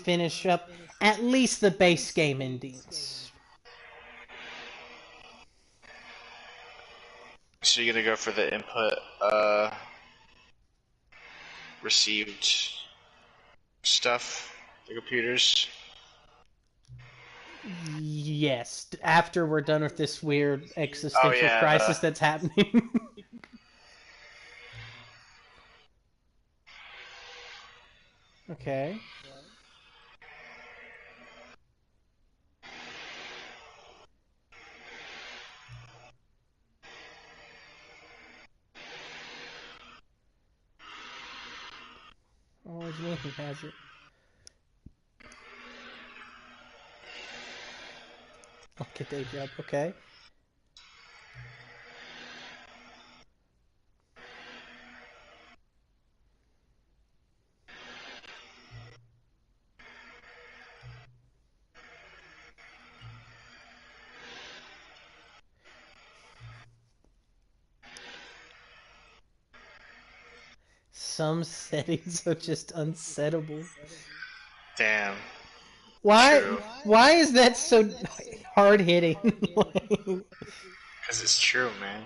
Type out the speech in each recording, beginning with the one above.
finish up at least the base game endings. So you're gonna go for the input received stuff, the computers? Yes, after we're done with this weird Oh existential yeah, crisis that's happening. Okay. Oh, Nathan has it. Okay, day job. Okay. Some settings are just unsettable. damn. Why? True. Why is that so hard hitting? Because it's true, man.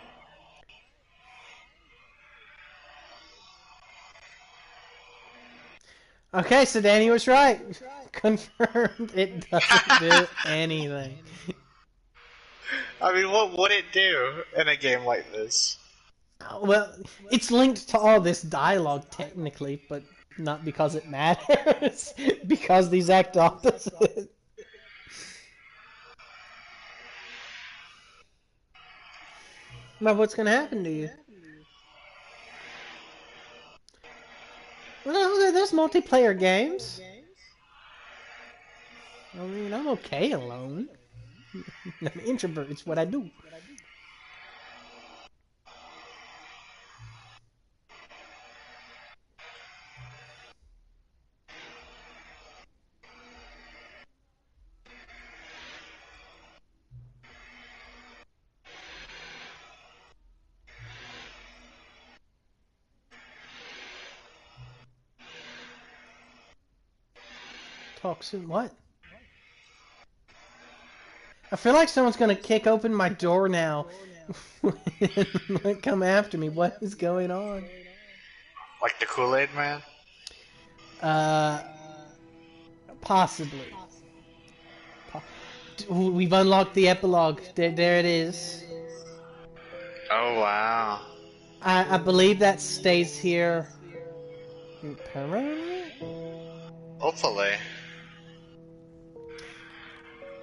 Okay, so Danny was right. Confirmed. It doesn't do anything. I mean, what would it do in a game like this? Well, it's linked to all this dialogue technically, but not because it matters. Because these act opposite. Now, what's gonna happen to you? Well, there's multiplayer games. I mean, I'm okay alone. I'm an introvert. It's what I do. Talk soon. What? I feel like someone's gonna kick open my door now. Come after me. What is going on? Like the Kool-Aid Man? Uh, possibly. We've unlocked the epilogue. There it is. Oh wow. I believe that stays here permanently. Hopefully.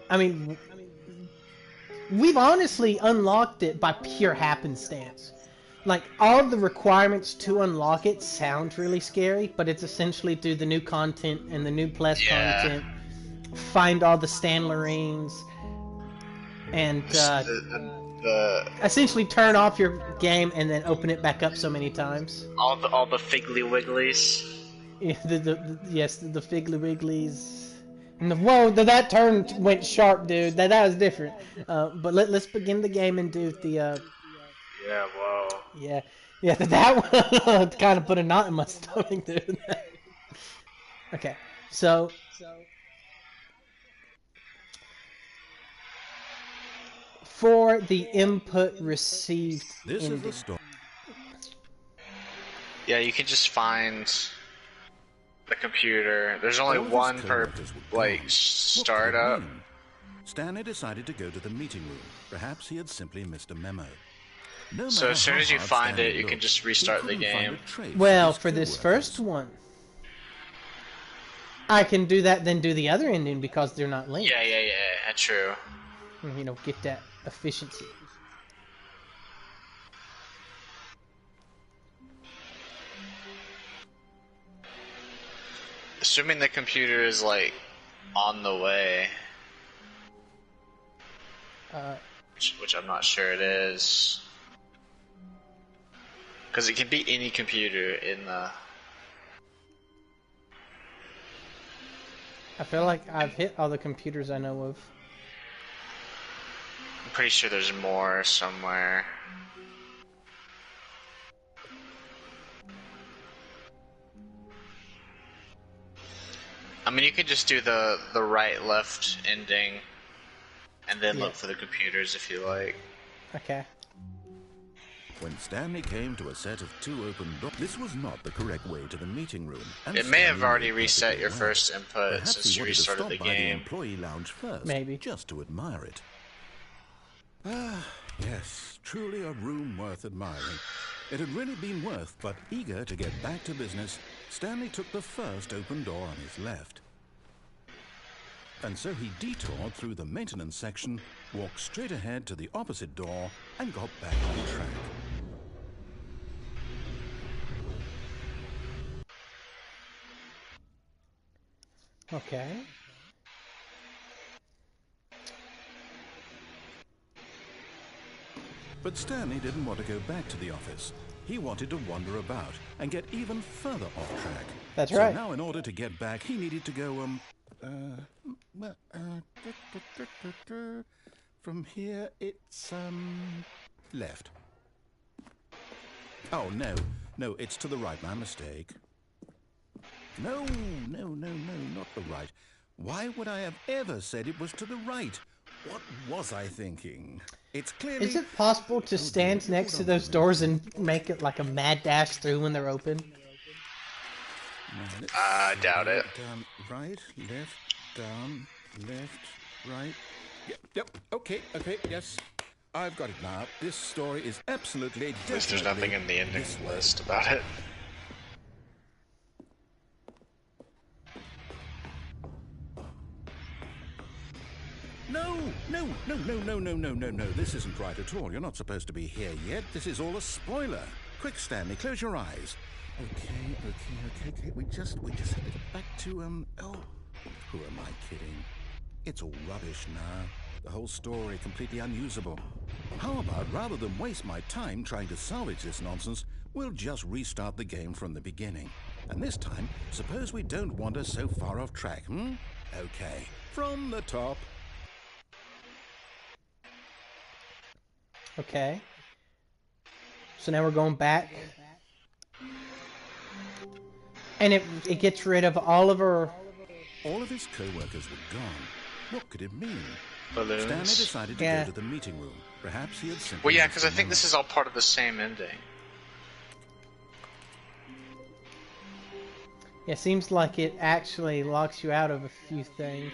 I mean, we've honestly unlocked it by pure happenstance. Like, all the requirements to unlock it sound really scary, but it's essentially do the new content and the new plus content, find all the Stanley rings, and essentially turn off your game and then open it back up so many times. all the Figgly Wigglies. Yeah, yes, the Figgly Wigglies. And whoa, that turn went sharp, dude. That was different. But let's begin the game and do the. Yeah, whoa. Yeah, that one kind of put a knot in my stomach, dude. Okay, so. For the input received. This is the story. Yeah, you can just find the computer. There's only one per like startup. Stanley decided to go to the meeting room. Perhaps he had simply missed a memo. No So as soon matter as you how find Stanley it, you can looked, just he restart the couldn't find game. a trace of Well, his for this co-workers. first one, I can do that, then do the other ending because they're not linked. Yeah, true. You know, get that efficiency. Assuming the computer is like on the way, which I'm not sure it is, because it can be any computer in the. I feel like I've hit all the computers I know of. I'm pretty sure there's more somewhere. I mean, you could just do the right-left ending, and then Yeah. look for the computers if you like. Okay. When Stanley came to a set of 2 open doors, this was not the correct way to the meeting room. And It may have Stanley already knew reset perfectly your well. first input Perhaps since he you wanted to restarted stop the by the game. employee lounge first, Maybe. just to admire it. Ah, yes, truly a room worth admiring. It had really been worth, but eager to get back to business, Stanley took the first open door on his left. And so he detoured through the maintenance section, walked straight ahead to the opposite door, and got back on track. Okay. But Stanley didn't want to go back to the office. He wanted to wander about and get even further off track. That's so right. Now in order to get back, he needed to go, from here, it's, left. Oh, no, it's to the right, my mistake. No, not the right. Why would I have ever said it was to the right? What was I thinking? It's clearly... Is it possible to stand next to those doors and make it like a mad dash through when they're open? I doubt it. Down, right, left, down, left, right. Yep, okay, yes. I've got it now. This story is absolutely, At least there's nothing in the ending list about it. No. This isn't right at all. You're not supposed to be here yet. This is all a spoiler. Quick, Stanley, close your eyes. Okay. We just have to get back to, oh, who am I kidding? It's all rubbish now. The whole story completely unusable. How about, rather than waste my time trying to salvage this nonsense, we'll just restart the game from the beginning. And this time, suppose we don't wander so far off track, Okay, from the top. Okay. So now we're going back. And it gets rid of all of our... All of his co-workers were gone. What could it mean? Balloons. Stanley decided to go to the meeting room. Perhaps he had simply... Well, yeah, because I think this is all part of the same ending. Yeah, seems like it actually locks you out of a few things.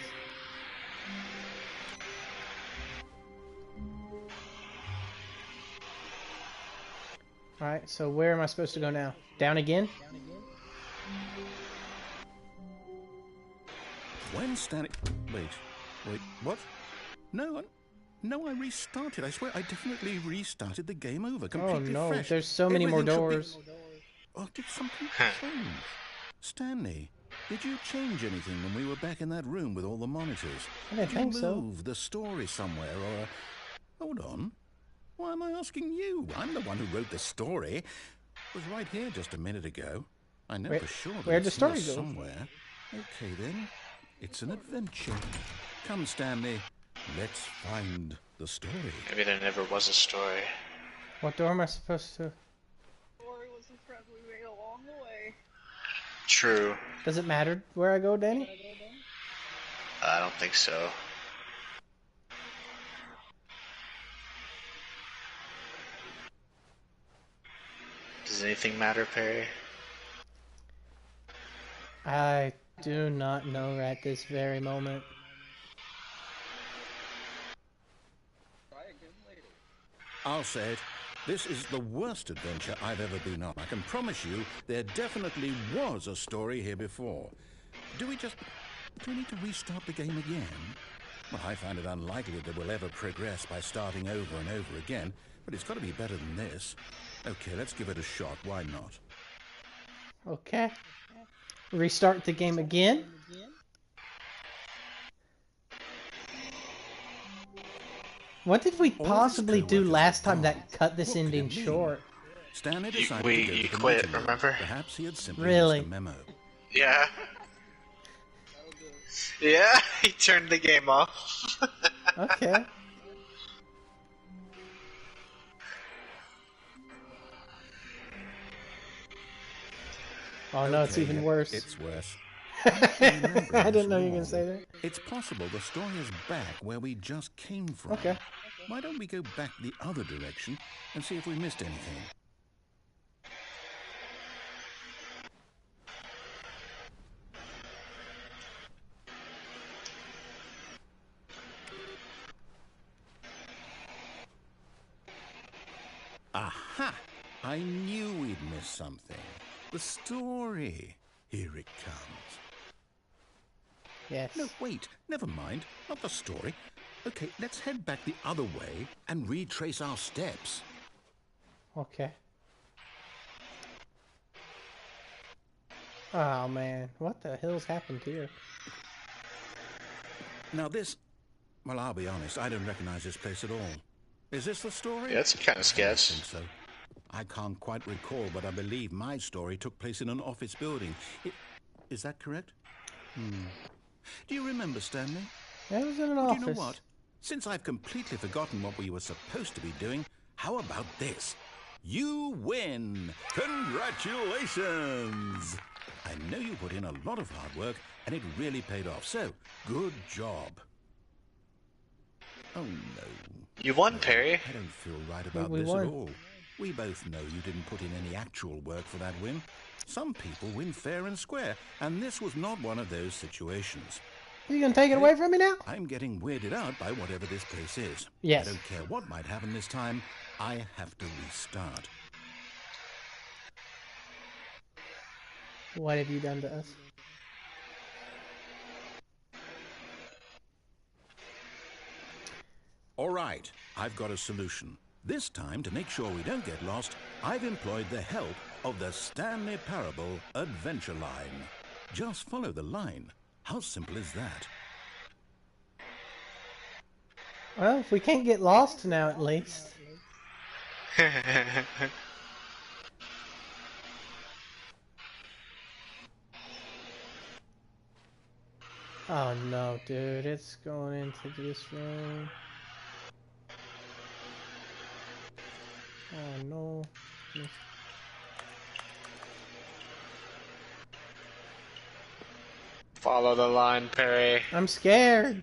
Alright, so where am I supposed to go now? Down again? When Stanley... Wait, what? No, I restarted. I swear, I definitely restarted the game over. Completely oh no, fresh. there's so many more Everything should be- doors. Oh, did something change? Stanley, did you change anything when we were back in that room with all the monitors? I didn't think Did you so. move the story somewhere or... Hold on. Why am I asking you? I'm the one who wrote the story. It was right here just a minute ago. I know for sure that where'd the it's here story go? somewhere. Okay then. It's an adventure. Come, Stanley. Let's find the story. Maybe there never was a story. What door am I supposed to... Story was incredibly way along the way. True. Does it matter where I go, Danny? I don't think so. Does anything matter, Perry? I do not know at this very moment. Try again later. I'll say it. This is the worst adventure I've ever been on. I can promise you there definitely was a story here before. Do we need to restart the game again? Well, I find it unlikely that we'll ever progress by starting over and over again, but it's got to be better than this. Okay, let's give it a shot. Why not? Okay. Restart the game again. What did we possibly do last time that cut this ending short? Stanley You- decided we- to go you to the quit, meeting room. remember? Perhaps he had simply Really? missed a memo. Yeah. That'll do. Yeah, he turned the game off. Okay. Oh no, it's Okay, even yeah, worse. It's worse. I didn't know you were going to say that. It's possible the story is back where we just came from. Okay. Why don't we go back the other direction and see if we missed anything? Aha! I knew we'd miss something. The story. Here it comes. Yes. No, wait. Never mind. Not the story. Okay, let's head back the other way and retrace our steps. Okay. Oh, man. What the hell's happened here? Now this... Well, I'll be honest. I don't recognize this place at all. Is this the story? Yeah, it's kind of sketch. I think so. I can't quite recall, but I believe my story took place in an office building. Is that correct? Do you remember, Stanley? It was in an office. Do you know what? Since I've completely forgotten what we were supposed to be doing, how about this? You win! Congratulations! I know you put in a lot of hard work, and it really paid off. So, good job. Oh, no. You won, Perry. I don't feel right about We this won. at all. We both know you didn't put in any actual work for that win. Some people win fair and square, and this was not one of those situations. Are you going to take it away from me now? I'm getting weirded out by whatever this place is. Yes. I don't care what might happen this time. I have to restart. What have you done to us? All right, I've got a solution. This time, to make sure we don't get lost, I've employed the help of the Stanley Parable Adventure Line. Just follow the line. How simple is that? Well, if we can't get lost now at least. Oh no, dude, it's going into this room. Oh no. Follow the line, Perry. I'm scared.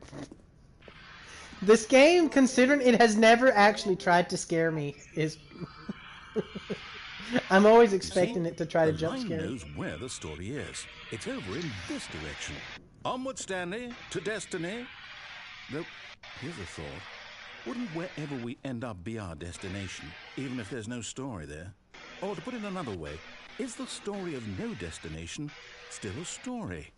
This game, considering it has never actually tried to scare me, is... I'm always expecting it to try to jump scare The me. line knows where the story is. It's over in this direction. Onward, Stanley, to destiny. Though, here's a thought. Wouldn't wherever we end up be our destination, even if there's no story there? Or to put it another way, is the story of no destination still a story?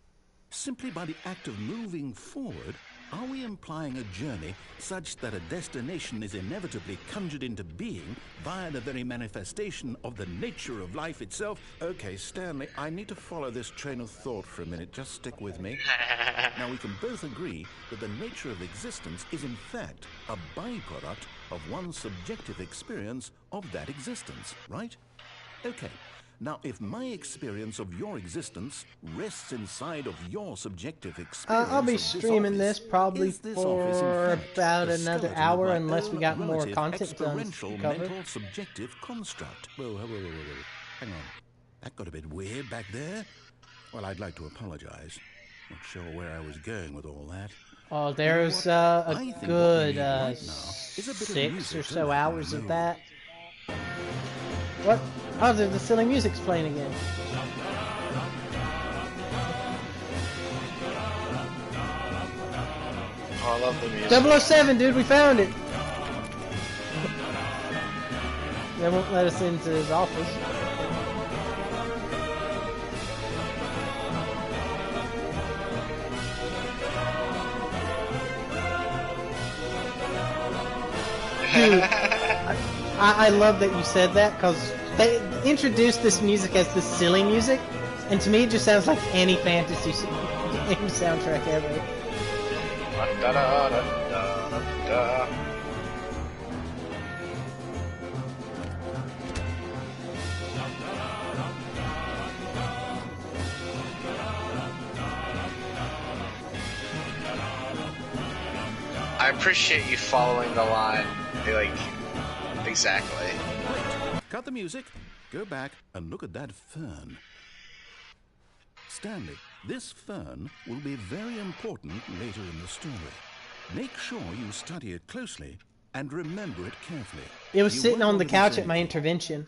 Simply by the act of moving forward, are we implying a journey such that a destination is inevitably conjured into being via the very manifestation of the nature of life itself? Okay, Stanley, I need to follow this train of thought for a minute. Just stick with me. Now, we can both agree that the nature of existence is in fact a byproduct of one's subjective experience of that existence, right? Okay. Now, if my experience of your existence rests inside of your subjective experience, I'll be of this streaming office, this probably is this office, in for fact, about the another skeleton hour, of my unless we own got more relative content to experiential cover. mental subjective construct. Whoa. Hang on. That got a bit weird back there. Well, I'd like to apologize. Not sure where I was going with all that. Oh, there's a good 6 or so hours of that. What? Oh, the silly music's playing again. Oh, I love the music. 007, dude, we found it! They won't let us into his office. Dude, I love that you said that, because they introduced this music as the silly music, and to me it just sounds like any fantasy game soundtrack ever. Da-da-da-da-da-da. I appreciate you following the line, like, exactly. Wait, cut the music, go back and look at that fern. Stanley, This fern will be very important later in the story. Make sure you study it closely and remember it carefully. It was You sitting won't on the want to miss couch at my anything. intervention.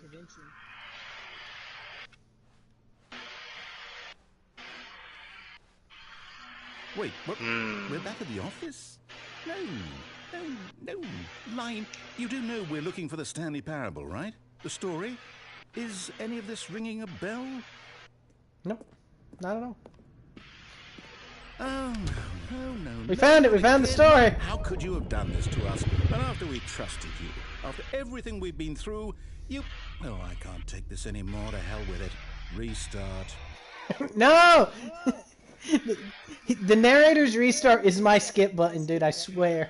Wait, what? We're back at the office? No, no. Line, you do know we're looking for the Stanley Parable, right? The story? Is any of this ringing a bell? Nope, not at all. Oh, no. We found it. We found the story. How could you have done this to us? And after we trusted you, after everything we've been through, you... Oh, I can't take this anymore. To hell with it. Restart. No! The narrator's restart is my skip button, dude, I swear.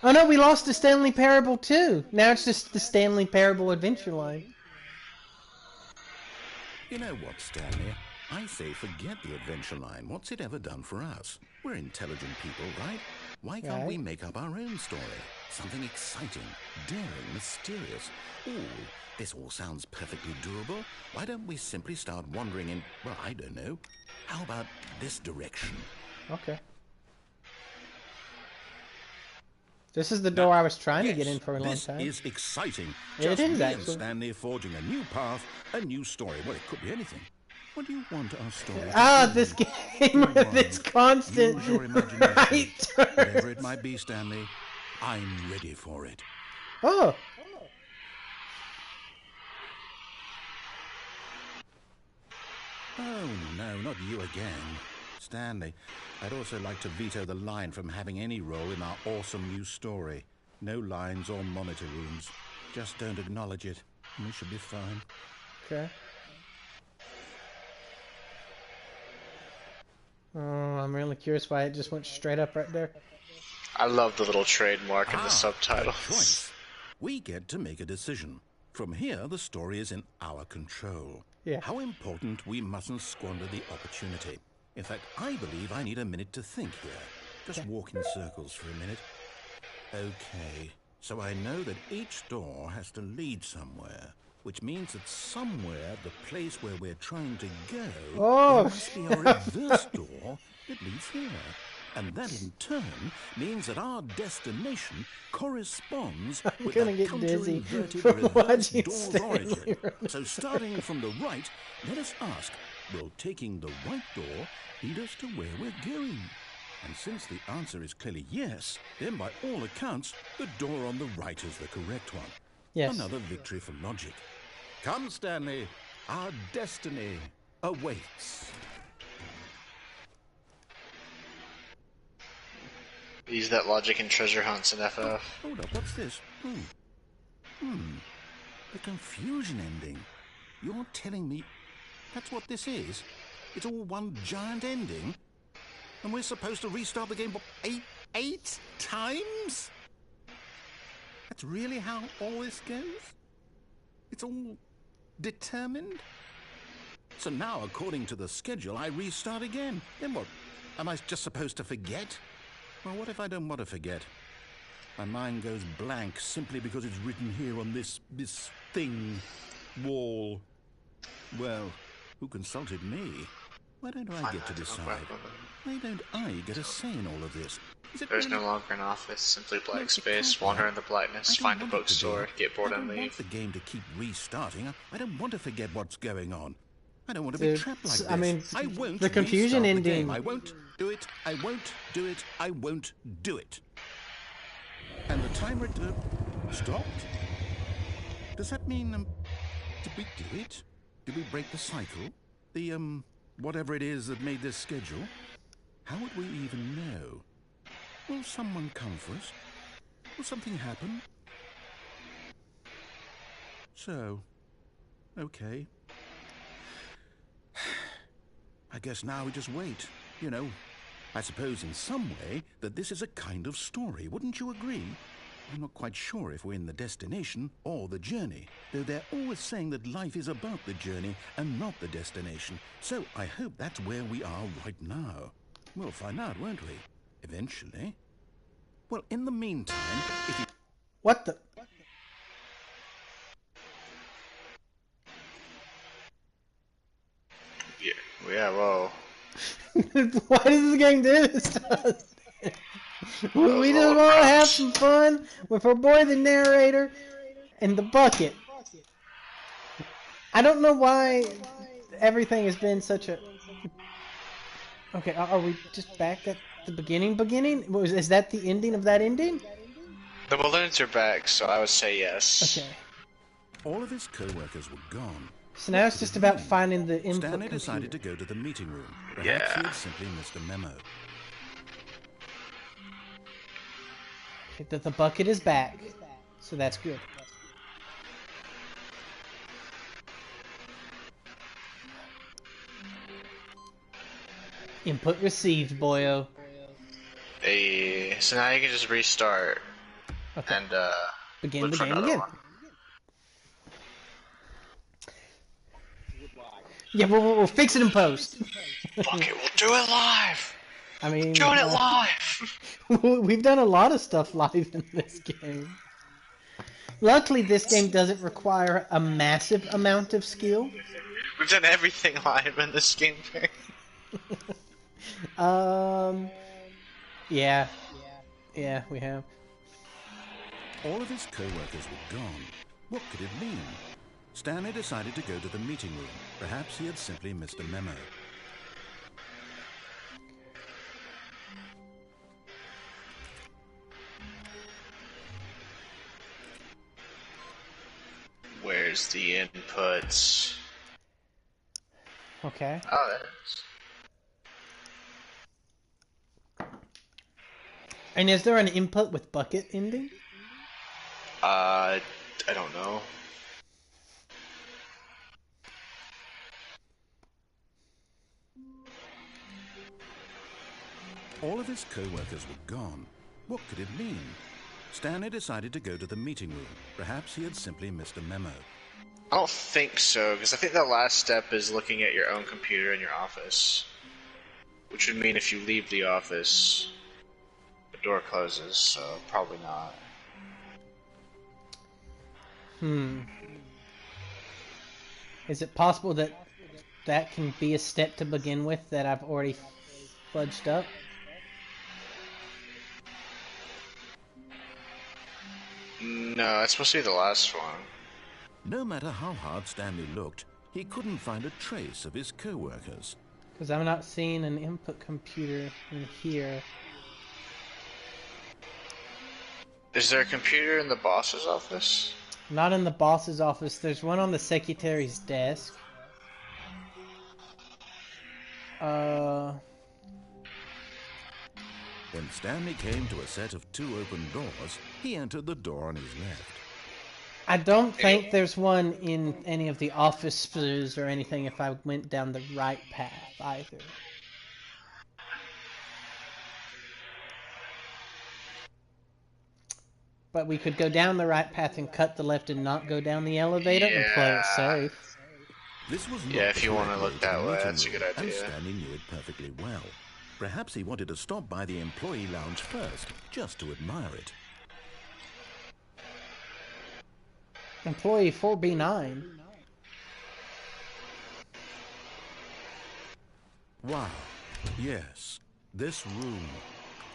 Oh no, we lost the Stanley Parable too. Now it's just the Stanley Parable adventure line. You know what, Stanley? I say forget the adventure line. What's it ever done for us? We're intelligent people, right? Why can't we make up our own story? Something exciting, daring, mysterious. Ooh, this all sounds perfectly doable. Why don't we simply start wandering in, well, I don't know. How about this direction? Okay. This is the door I was trying to get in for a long time. This is exciting. It Just is, me and actually. Stanley forging a new path, a new story. Well, it could be anything. What do you want our story to Ah, be? this game with its constant Use your imagination. right Whatever turns. it might be, Stanley, I'm ready for it. Oh, Oh, no, not you again. Stanley, I'd also like to veto the line from having any role in our awesome new story. No lines or monitor rooms. Just don't acknowledge it, and we should be fine. okay. Oh, I'm really curious why it just went straight up right there. I love the little trademark in the Good subtitles. choice. We get to make a decision. From here, the story is in our control. Yeah. How important we mustn't squander the opportunity. In fact, I believe I need a minute to think here. Just walk in circles for a minute. Okay, so I know that each door has to lead somewhere, which means that somewhere the place where we're trying to go, Oh. there must be a reverse door that leads here. And that in turn means that our destination corresponds I'm with gonna that get dizzy counter-inverted from reverse watching door's Stanley origin. run. So starting from the right, let us ask, will taking the right door lead us to where we're going? And since the answer is clearly yes, then by all accounts, the door on the right is the correct one. Yes. Another victory for logic. Come, Stanley, our destiny awaits. Use that logic in treasure hunts in FF. Hold up, what's this? The confusion ending. You're telling me that's what this is? It's all one giant ending? And we're supposed to restart the game eight times? That's really how all this goes? It's all determined? So now, according to the schedule, I restart again. Then what? Am I just supposed to forget? Well, what if I don't want to forget? My mind goes blank simply because it's written here on this thing, wall. Well, who consulted me? Why don't I get to decide? Why don't I get a say in all of this? Is it There's really... no longer an office, simply No, blank it space, can't be. wander in the I blackness, don't find a want it to bookstore, be. get bored I and don't want leave. the game to keep restarting. I don't want to forget what's going on. I don't want to Dude, be trapped like this. I mean, I won't the confusion restart the ending- game. I won't do it. I won't do it. I won't do it. And the timer stopped? Does that mean, did we do it? Did we break the cycle? The, whatever it is that made this schedule? How would we even know? Will someone come for us? Will something happen? So, okay. I guess now we just wait, you know. I suppose in some way that this is a kind of story, wouldn't you agree? I'm not quite sure if we're in the destination or the journey, though they're always saying that life is about the journey and not the destination. So I hope that's where we are right now. We'll find out, won't we? Eventually. Well, in the meantime, if you... What the? yeah, whoa. Why does this game do this to us? We just Lord, want to have props. some fun with our boy the narrator and the bucket. I don't know why everything has been such a... Okay, are we just back at the beginning? Is that the ending of that ending? The balloons are back, so I would say yes. Okay. All of his co-workers were gone. So now it's just about finding the input Stanley computer. decided to go to the meeting room. Perhaps Yeah. he had simply missed a memo. Okay, the bucket is back, so that's good. Input received, boyo. Hey, so now you can just restart Okay. and Begin look the for game another again. one. Yeah, we'll fix it in post. Fuck it, we'll do it live! I mean, Doing it live! we've done a lot of stuff live in this game. Luckily, this game doesn't require a massive amount of skill. We've done everything live in this game. Yeah. Yeah, we have. All of his co-workers were gone. What could it mean? Stanley decided to go to the meeting room. Perhaps he had simply missed a memo. Where's the inputs? Okay. Oh, there it is. And is there an input with bucket ending? I don't know. All of his co-workers were gone. What could it mean? Stanley decided to go to the meeting room. Perhaps he had simply missed a memo. I don't think so, because I think the last step is looking at your own computer in your office. Which would mean if you leave the office, the door closes, so probably not. Is it possible that that can be a step to begin with that I've already fudged up? No, it's supposed to be the last one. No matter how hard Stanley looked, he couldn't find a trace of his co-workers. Because I'm not seeing an input computer in here. Is there a computer in the boss's office? Not in the boss's office. There's one on the secretary's desk. When Stanley came to a set of 2 open doors, he entered the door on his left. I don't think there's one in any of the offices or anything if I went down the right path either. But we could go down the right path and cut the left and not go down the elevator and play it safe. This was not Yeah, if the you want to correct look way that the way, meeting that's a room, good and idea. Stanley knew it perfectly well. Perhaps he wanted to stop by the employee lounge first, just to admire it. Employee 4B9. Wow. Yes, this room.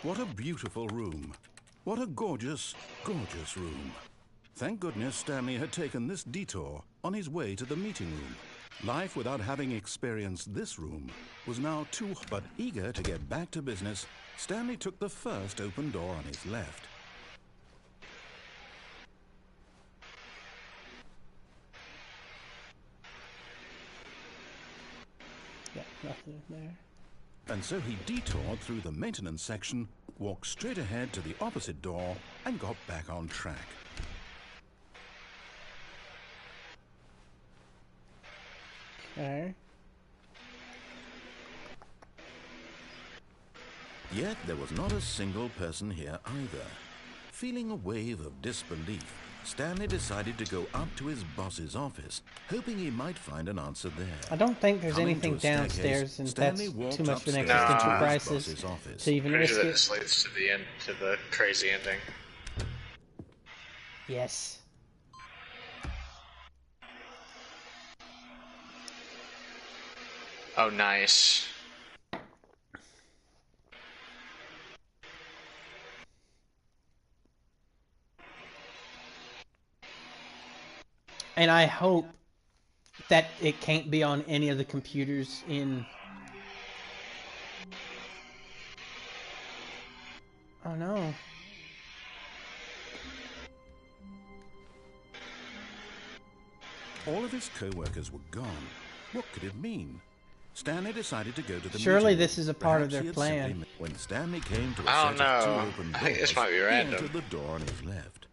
What a beautiful room. What a gorgeous, gorgeous room. Thank goodness Stanley had taken this detour on his way to the meeting room. Life without having experienced this room was now too... But eager to get back to business, Stanley took the first open door on his left. Yeah, nothing there. And so he detoured through the maintenance section, walked straight ahead to the opposite door, and got back on track. Okay. Yet there was not a single person here either. Feeling a wave of disbelief, Stanley decided to go up to his boss's office, hoping he might find an answer there. I don't think there's Coming anything to a staircase, downstairs, and Stanley that's walked too much of an upstairs existential to his crisis boss's office. to even Pretty risk sure that it. just leads to the end, to the crazy ending. Oh, nice. And I hope that it can't be on any of the computers in... Oh no. All of his co-workers were gone. What could it mean? Stanley decided to go to the Surely meeting this room. is a part of Perhaps their he had plan. simply... When Stanley came to a I don't set of two know. open I think this doors, might be he random. entered the door on his left.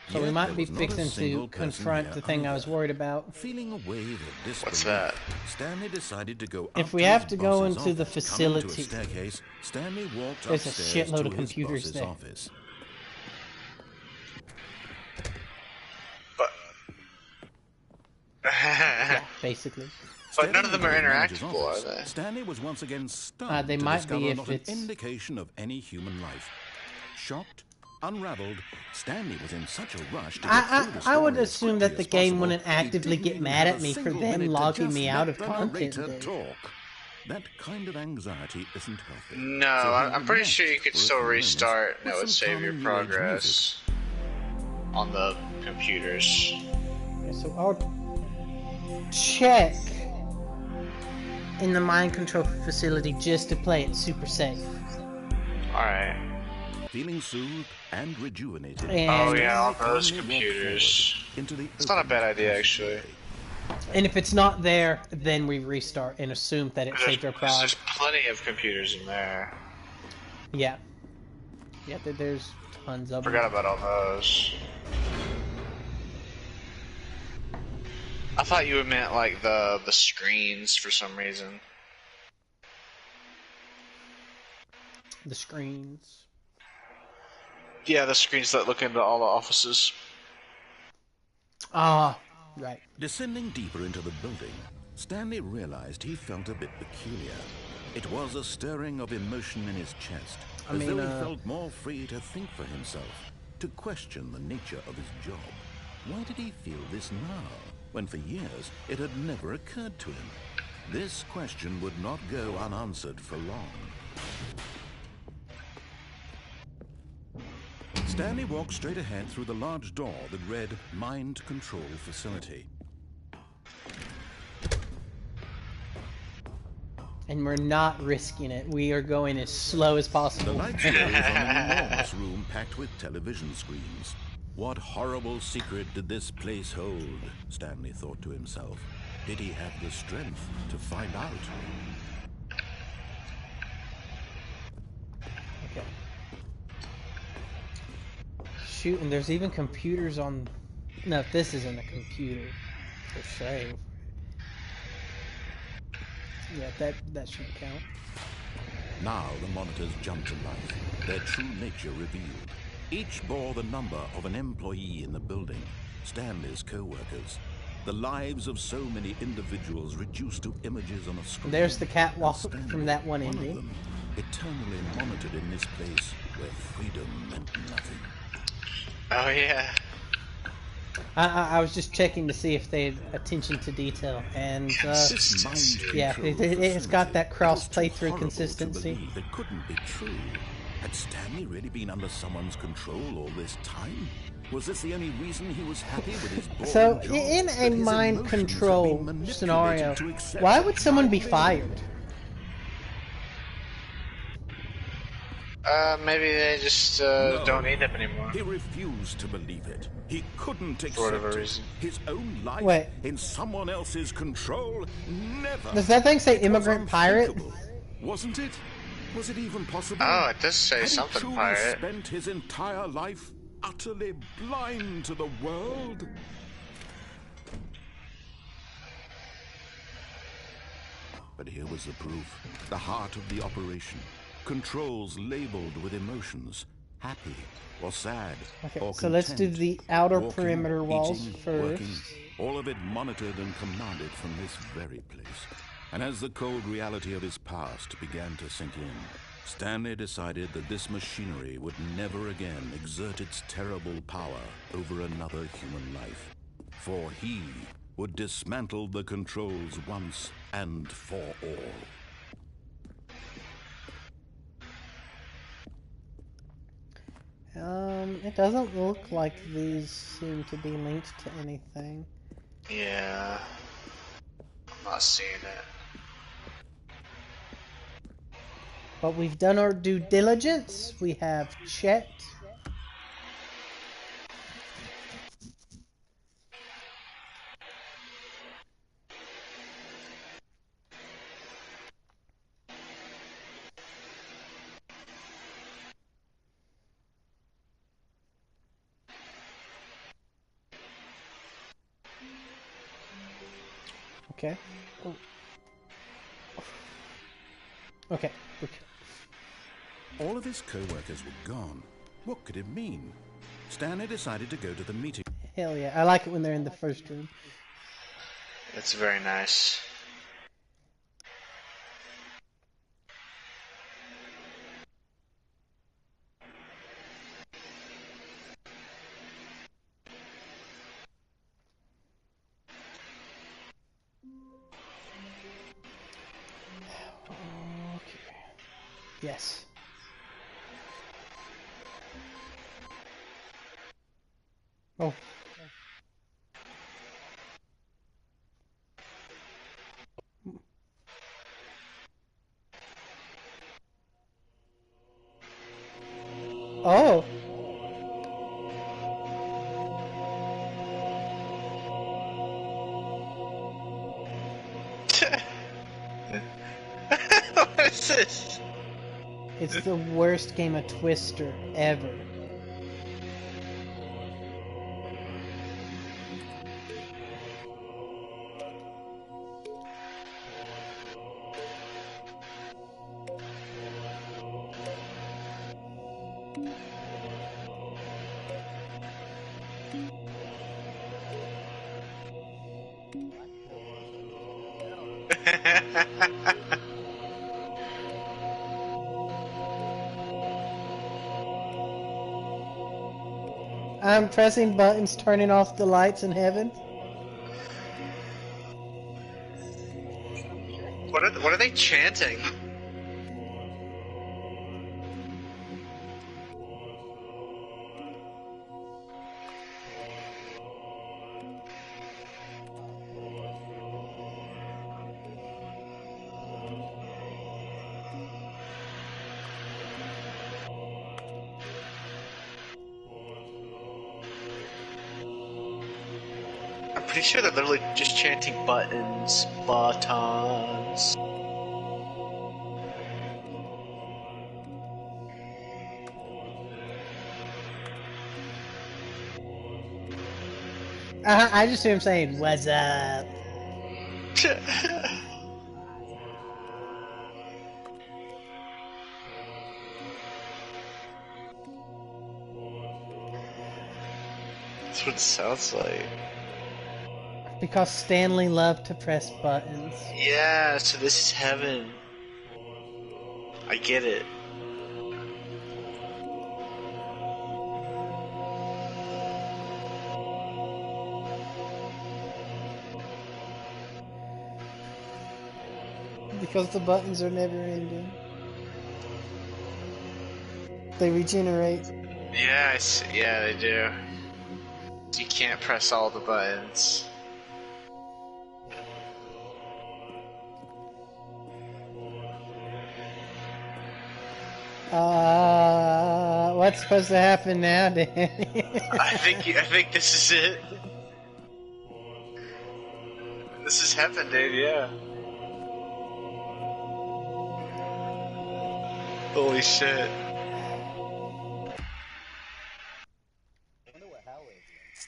So we Yet might there be was not a fixing single to person confront here the thing I was either. worried about. Feeling a wave of disbelief, What's that? Stanley decided to go If up we to have his to go boss's into the office. facility, Coming to a staircase, Stanley walked there's a upstairs shitload to of his computers boss's there. office. But Yeah, basically. but none of them are Stepping into his interactable, office, are they? Stanley was once again stunned They to might discover be if not an it's... indication of any human life. Shocked, unraveled, Stanley was in such a rush to get through the I would story as assume that quickly the as game possible, wouldn't he actively didn't get even mad have at a me for single then minute to logging just me let out of the content. narrator talk. That kind of anxiety isn't healthy. No, So he I'm pretty sure you relaxed could for a still few moments restart and with it would some save your calming new age progress on the computers. Okay, so I'll check in the mind control facility just to play it super safe. Alright. Feeling soothed and rejuvenated. And- Oh yeah, all Stanley those calmly walked computers. forward into the It's not a open bad idea, passageway. actually. And if it's not there, then we restart and assume that it saved our prog. There's plenty of computers in there. Yeah. Yeah, there's tons of Forgot them. about all those. I thought you meant like the screens for some reason. The screens. Yeah, the screens that look into all the offices. Ah, right. Descending deeper into the building, Stanley realized he felt a bit peculiar. It was a stirring of emotion in his chest, I as mean, though he felt more free to think for himself, to question the nature of his job. Why did he feel this now, when for years it had never occurred to him? This question would not go unanswered for long. Stanley walked straight ahead through the large door that read Mind Control Facility. And we're not risking it. We are going as slow as The possible. lights rose on an enormous room packed with television screens. What horrible secret did this place hold? Stanley thought to himself. Did he have the strength to find out? Okay. Shoot, and there's even computers on... No, this isn't a computer. For save. Yeah, that should count. Now the monitors jumped to life, their true nature revealed. Each bore the number of an employee in the building, Stanley's co-workers. The lives of so many individuals reduced to images on a screen. There's the catwalk And Stanley, from that one of ending. them, eternally monitored in this place where freedom meant nothing. Oh yeah. I was just checking to see if they had attention to detail, and This mind yeah, control it's got facility, that cross it was too playthrough horrible to consistency. believe it couldn't be true. Had Stanley really been under someone's control all this time? Was this the only reason he was happy with his boring So, job? in That a his mind emotions had been control manipulated scenario, to accept why such would someone be high fired? Maybe they just don't need them anymore. He refused to believe it. He couldn't accept For whatever it. reason. His own life Wait. in someone else's control? Never. Does that thing say It was immigrant pirate? unthinkable. Wasn't it? Was it even possible? Oh, it does say Had he something truly pirate. spent his entire life utterly blind to the world? But here was the proof. The heart of the operation. Controls labeled with emotions. Happy or sad Okay, or so let's do content. the outer Walking, perimeter walls eating, first. working, all of it monitored and commanded from this very place. And as the cold reality of his past began to sink in, Stanley decided that this machinery would never again exert its terrible power over another human life, for he would dismantle the controls once and for all. It doesn't look like these seem to be linked to anything. Yeah. I'm not seeing it. But we've done our due diligence. We have checked. Okay. Oh. Okay. All of his co-workers were gone. What could it mean? Stanley decided to go to the meeting. Hell yeah. I like it when they're in the first room. It's very nice. Okay. Yes. Oh. Oh. What is this? It's the worst game of Twister ever. I'm pressing buttons, turning off the lights in heaven. What are they chanting? I'm pretty sure they're literally just chanting buttons. Buttons. I just hear him saying, "What's up?" That's what it sounds like. Because Stanley loved to press buttons. Yeah, so this is heaven. I get it. Because the buttons are never ending. They regenerate. Yeah, yeah, they do. You can't press all the buttons. What's supposed to happen now, Danny? I think this is it. This is heaven, dude. Yeah. Holy shit. I wonder what hell is.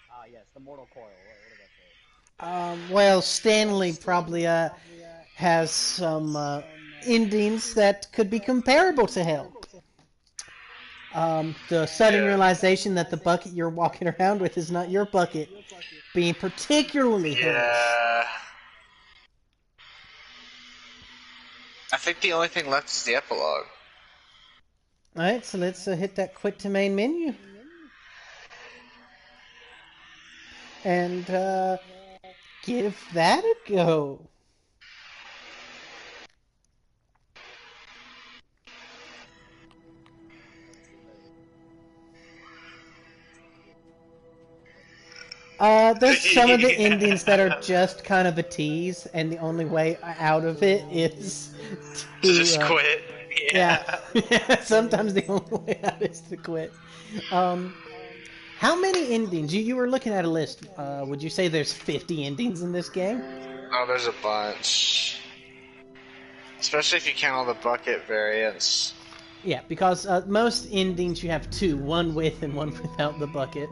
Ah, yes, the mortal coil. What does that say? Well, Stanley probably has some endings that could be comparable to hell. The sudden realization that the bucket you're walking around with is not your bucket, being particularly hellish. Yeah. I think the only thing left is the epilogue. Alright, so let's hit that quit to main menu. And, give that a go. There's some of the endings that are just kind of a tease, and the only way out of it is to Just quit. Yeah. Sometimes the only way out is to quit. How many endings? You were looking at a list. Would you say there's 50 endings in this game? Oh, there's a bunch. Especially if you count all the bucket variants. Yeah, because most endings you have two, one with and one without the bucket.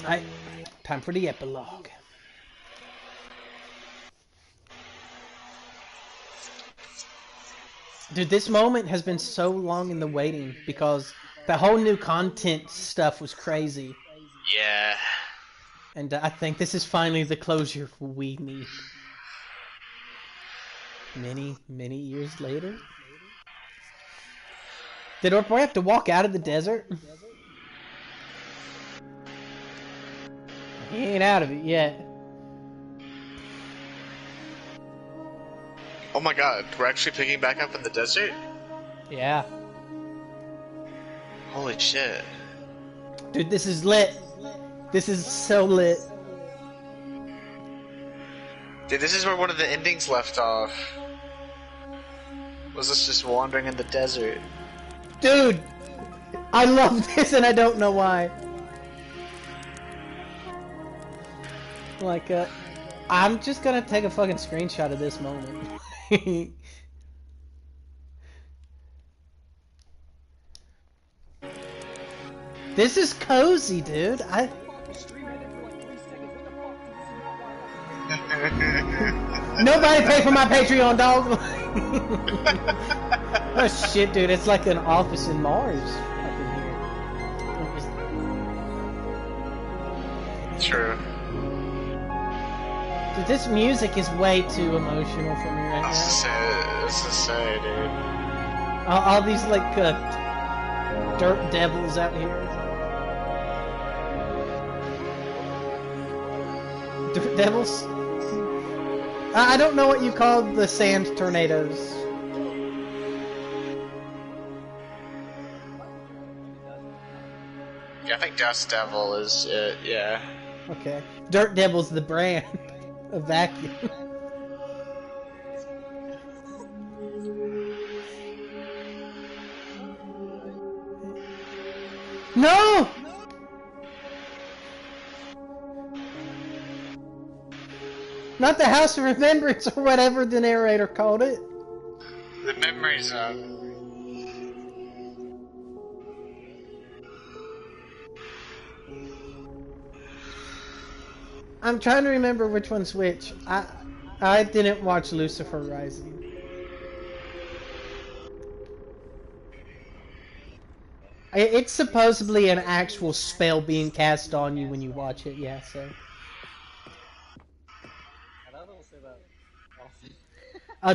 Alright, time for the epilogue. Dude, this moment has been so long in the waiting because the whole new content stuff was crazy. Yeah. And I think this is finally the closure we need. Many, many years later. Did our boy have to walk out of the desert? He ain't out of it yet. Oh my god, we're actually picking back up in the desert? Yeah. Holy shit. Dude, this is lit. This is so lit. Dude, this is where one of the endings left off. Was this just wandering in the desert? Dude! I love this and I don't know why. Like, I'm just gonna take a fucking screenshot of this moment. This is cozy, dude. Nobody pay for my Patreon, dog. Oh shit, dude! It's like an office in Mars up in here. True. Dude, this music is way too emotional for me right now. This is sad, dude. All these like dirt devils out here. Dirt devils? I don't know what you call the sand tornadoes. Yeah, I think Dust Devil is it, yeah. Okay. Dirt Devil's the brand of vacuum. No! Not the House of Remembrance or whatever the narrator called it. The Memory Zone. I'm trying to remember which one's which. I didn't watch Lucifer Rising. It's supposedly an actual spell being cast on you when you watch it, yeah, so.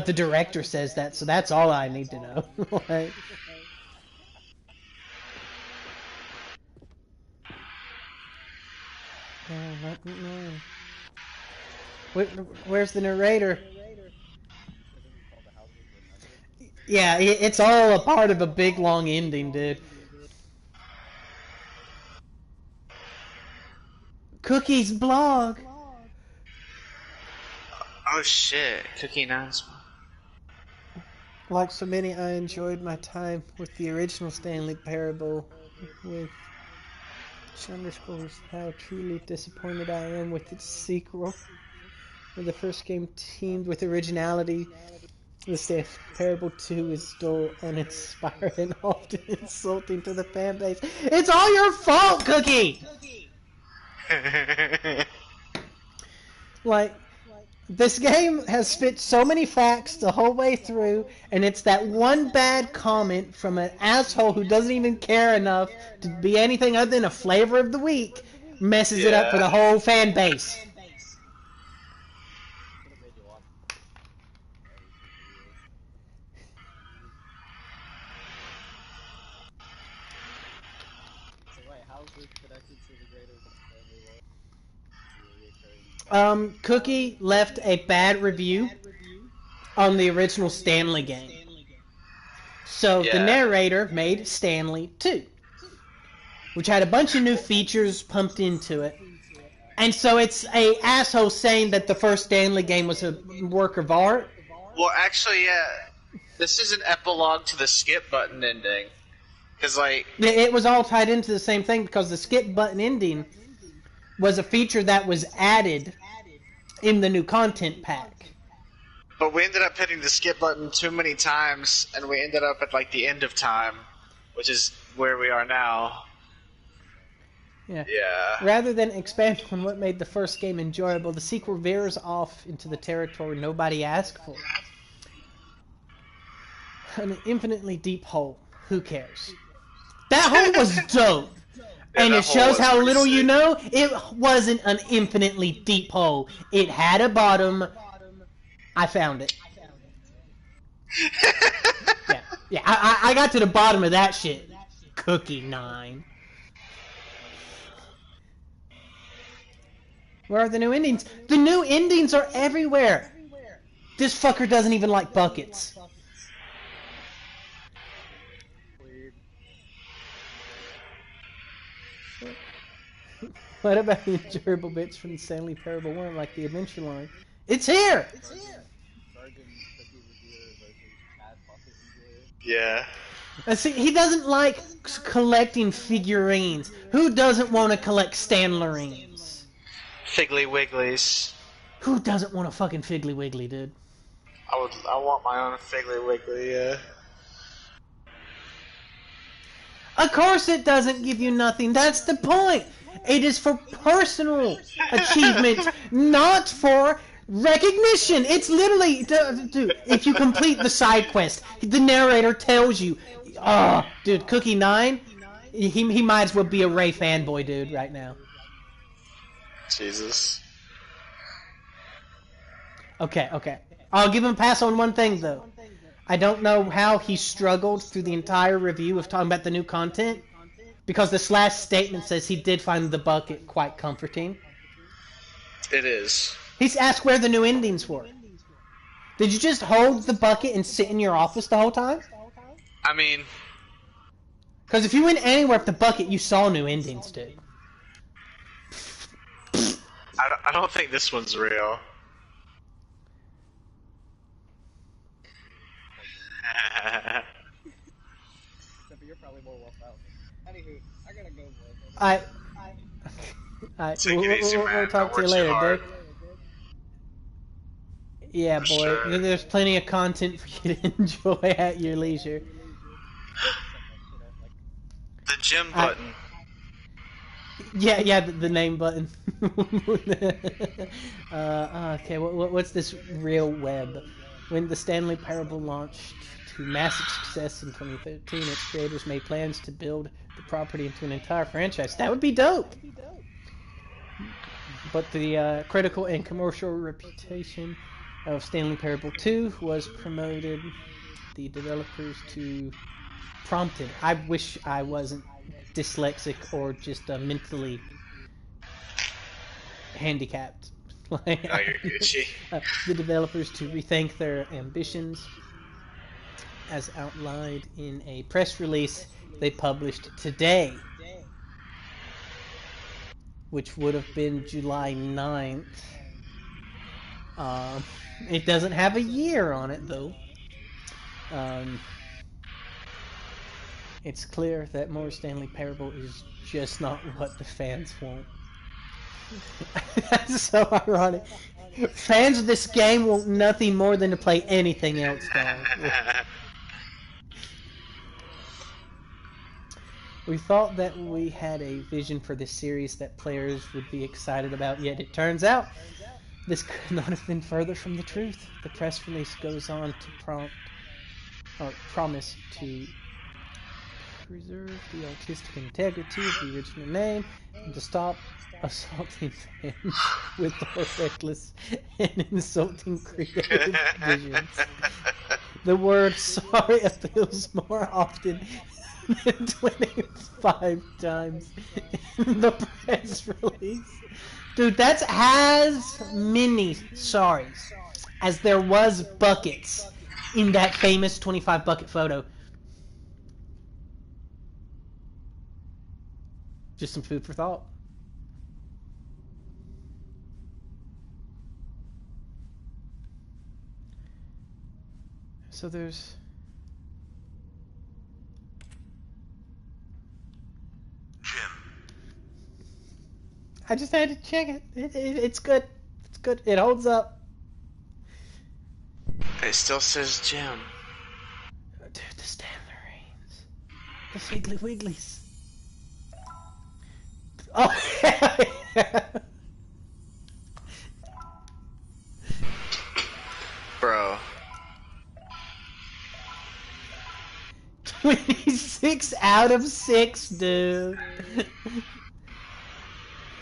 The director says that, so that's all I need to know. Like, where's the narrator? Yeah, it's all a part of a big long ending, dude. Cookie's blog. Oh shit, Cookie announcement. Like so many, I enjoyed my time with the original Stanley Parable with underscores how truly disappointed I am with its sequel. When the first game teamed with originality, the Stanley Parable 2 is dull, uninspired, and often insulting to the fan base. It's all your fault, Cookie! Like, this game has spit so many facts the whole way through, and it's that one bad comment from an asshole who doesn't even care enough to be anything other than a flavor of the week messes it up for the whole fan base. Cookie left a bad review on the original Stanley game. So the narrator made Stanley 2, which had a bunch of new features pumped into it. And so it's a asshole saying that the first Stanley game was a work of art. Well, actually, yeah. This is an epilogue to the skip button ending. Because, like... It was all tied into the same thing because the skip button ending was a feature that was added in the new content pack. But we ended up hitting the skip button too many times, and we ended up at, like, the end of time, which is where we are now. Yeah. Yeah. Rather than expand on what made the first game enjoyable, the sequel veers off into the territory nobody asked for. An infinitely deep hole. Who cares? That hole was dope. Yeah, and it shows how pretty little sick. you know. It wasn't an infinitely deep hole. It had a bottom. I found it. Yeah. I got to the bottom of that shit. Cookie 9. Where are the new endings? The new endings are everywhere. This fucker doesn't even like buckets. What about the enjoyable bits from the Stanley Parable 1, like the adventure line? It's here! Yeah. See, he doesn't like collecting figurines. Who doesn't want to collect Stanlerines? Figgly Wigglies. Who doesn't want a fucking Figgly Wiggly, dude? I want my own Figgly Wiggly, yeah. Of course it doesn't give you nothing. That's the point. It is for personal achievement, not for recognition. It's literally, dude, if you complete the side quest, the narrator tells you, oh, dude, Cookie 9, he might as well be a Ray fanboy, dude, right now. Jesus. Okay. I'll give him a pass on one thing, though. I don't know how he struggled through the entire review of talking about the new content, because this last statement says he did find the bucket quite comforting. It is. He's asked where the new endings were. Did you just hold the bucket and sit in your office the whole time? I mean... Because if you went anywhere with the bucket, you saw new endings, dude. I don't think this one's real. You're probably more well out. Anywho, I gotta go. Take it easy, man. We'll talk to you Don't work too later, hard. dude. Yeah, For boy. sure. There's plenty of content for you to enjoy at your leisure. The gym button. Yeah, the name button. Okay, what's this real web? When the Stanley Parable launched to massive success in 2013, its creators made plans to build the property into an entire franchise. That would be dope! But the critical and commercial reputation of Stanley Parable 2 was promoted the developers to prompted. I wish I wasn't dyslexic or just mentally handicapped. Oh, you're Gucci. The developers to rethink their ambitions, as outlined in a press release they published today, which would have been July 9th. It doesn't have a year on it, though. It's clear that more Stanley Parable is just not what the fans want. That's so ironic. Fans of this game want nothing more than to play anything else, dog. We thought that we had a vision for this series that players would be excited about, yet it turns out this could not have been further from the truth. The press release goes on to promise to preserve the artistic integrity of the original name and to stop assaulting fans with our reckless and insulting creative visions. The word sorry appeals more often than 25 times in the press release. Dude, that's as many sorries as there was buckets in that famous 25 bucket photo. Just some food for thought. So there's... Jim. I just had to check it. It's good. It's good. It holds up. It still says Jim. Dude, the Stanley Reigns. The Figgly Wigglies. Oh, yeah. Bro. 26 out of 6, dude.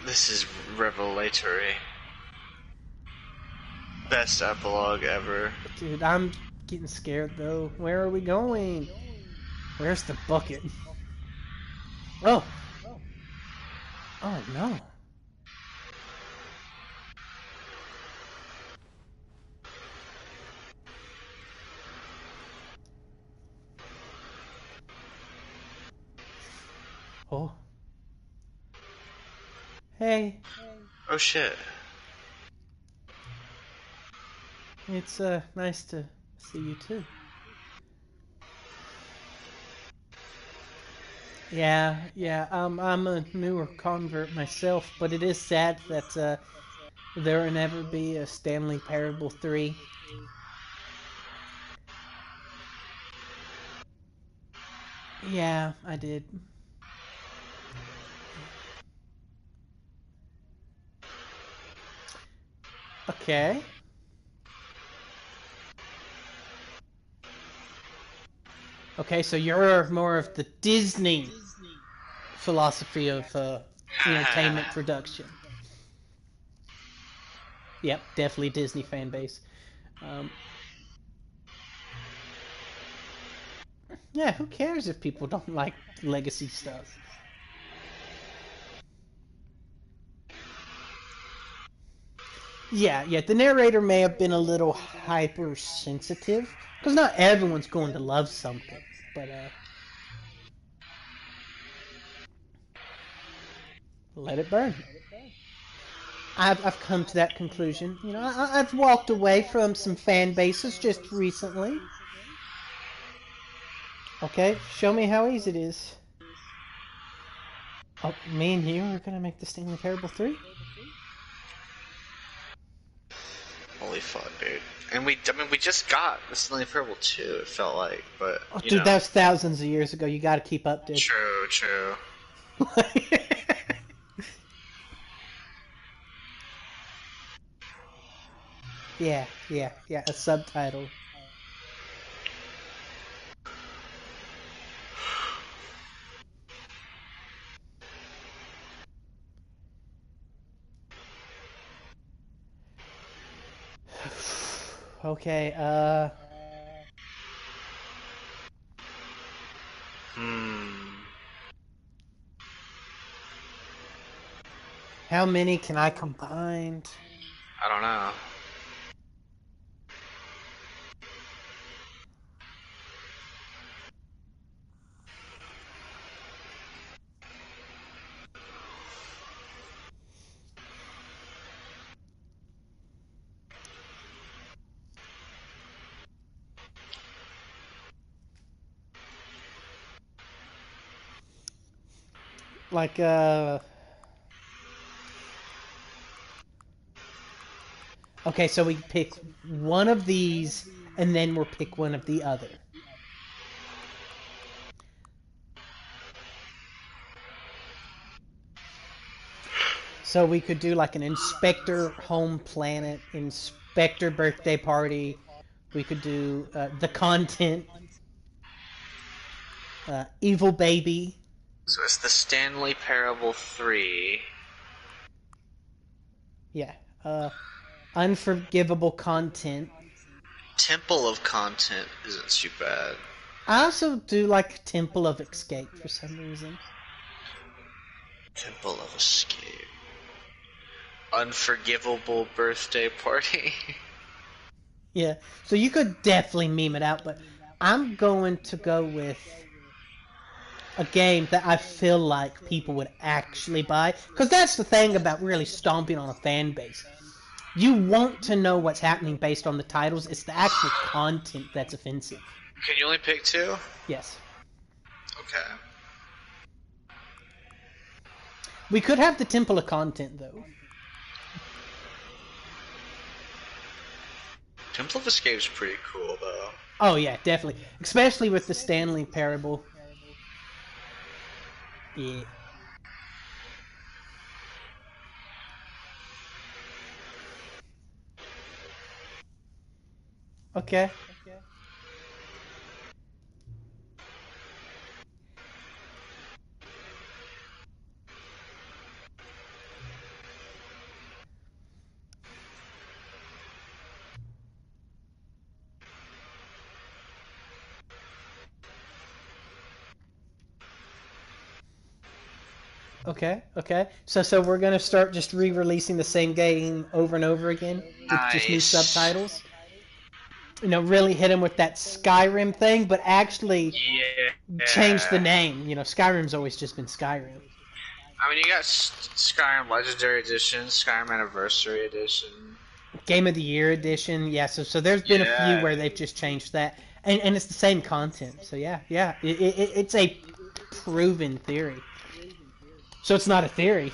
This is revelatory. Best epilogue ever. Dude, I'm getting scared, though. Where are we going? Where's the bucket? Oh. Oh, no. Oh. Hey. Oh shit. It's nice to see you too. Yeah, I'm a newer convert myself, but it is sad that there will never be a Stanley Parable 3. Yeah, I did. Okay. Okay, so you're more of the Disney philosophy of entertainment production. Yep, definitely Disney fan base. Yeah, who cares if people don't like legacy stuff? Yeah, the narrator may have been a little hypersensitive, because not everyone's going to love something, but let it burn. I've come to that conclusion. You know, I've walked away from some fan bases just recently. Okay, show me how easy it is. Oh, me and you are gonna make the Stanley Parable 3? Holy fuck, dude. And we just got the Stanley Parable 2, it felt like, but, Oh, dude, that was thousands of years ago. You gotta keep up, dude. True. Yeah, a subtitle. Okay, how many can I combine? I don't know. Like, okay, so we pick one of these, and then we'll pick one of the other. So we could do like an Inspector Home Planet, Inspector Birthday Party. We could do the content. Evil Baby. So it's the Stanley Parable 3. Yeah. Unforgivable Content. Temple of Content isn't too bad. I also do like Temple of Escape for some reason. Temple of Escape. Unforgivable Birthday Party. Yeah, so you could definitely meme it out, but I'm going to go with a game that I feel like people would actually buy. Because that's the thing about really stomping on a fan base. You want to know what's happening based on the titles. It's the actual content that's offensive. Can you only pick 2? Yes. Okay. We could have the Temple of Content, though. Temple of Escape's pretty cool, though. Oh, yeah, definitely. Especially with the Stanley Parable. Yeah. Okay. Okay. So we're gonna start just re-releasing the same game over and over again with just new subtitles. You know, really hit him with that Skyrim thing, but actually change the name. You know, Skyrim's always just been Skyrim. I mean, you got Skyrim Legendary Edition, Skyrim Anniversary Edition. Game of the Year Edition, yeah. So there's been a few where they've just changed that, and it's the same content. So yeah, it's a proven theory. So it's not a theory.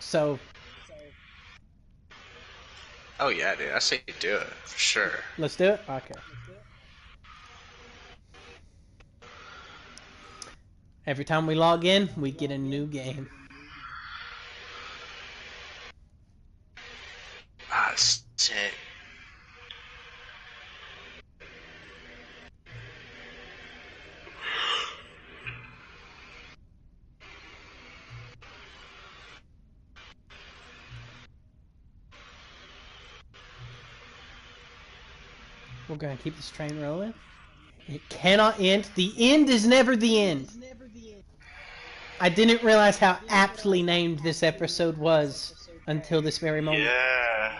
So. Oh yeah, dude. I say do it for sure. Let's do it. Okay. Every time we log in, we get a new game. Ah, sick. We're gonna keep this train rolling. It cannot end. The end is never the end. I didn't realize how aptly named this episode was until this very moment. Yeah.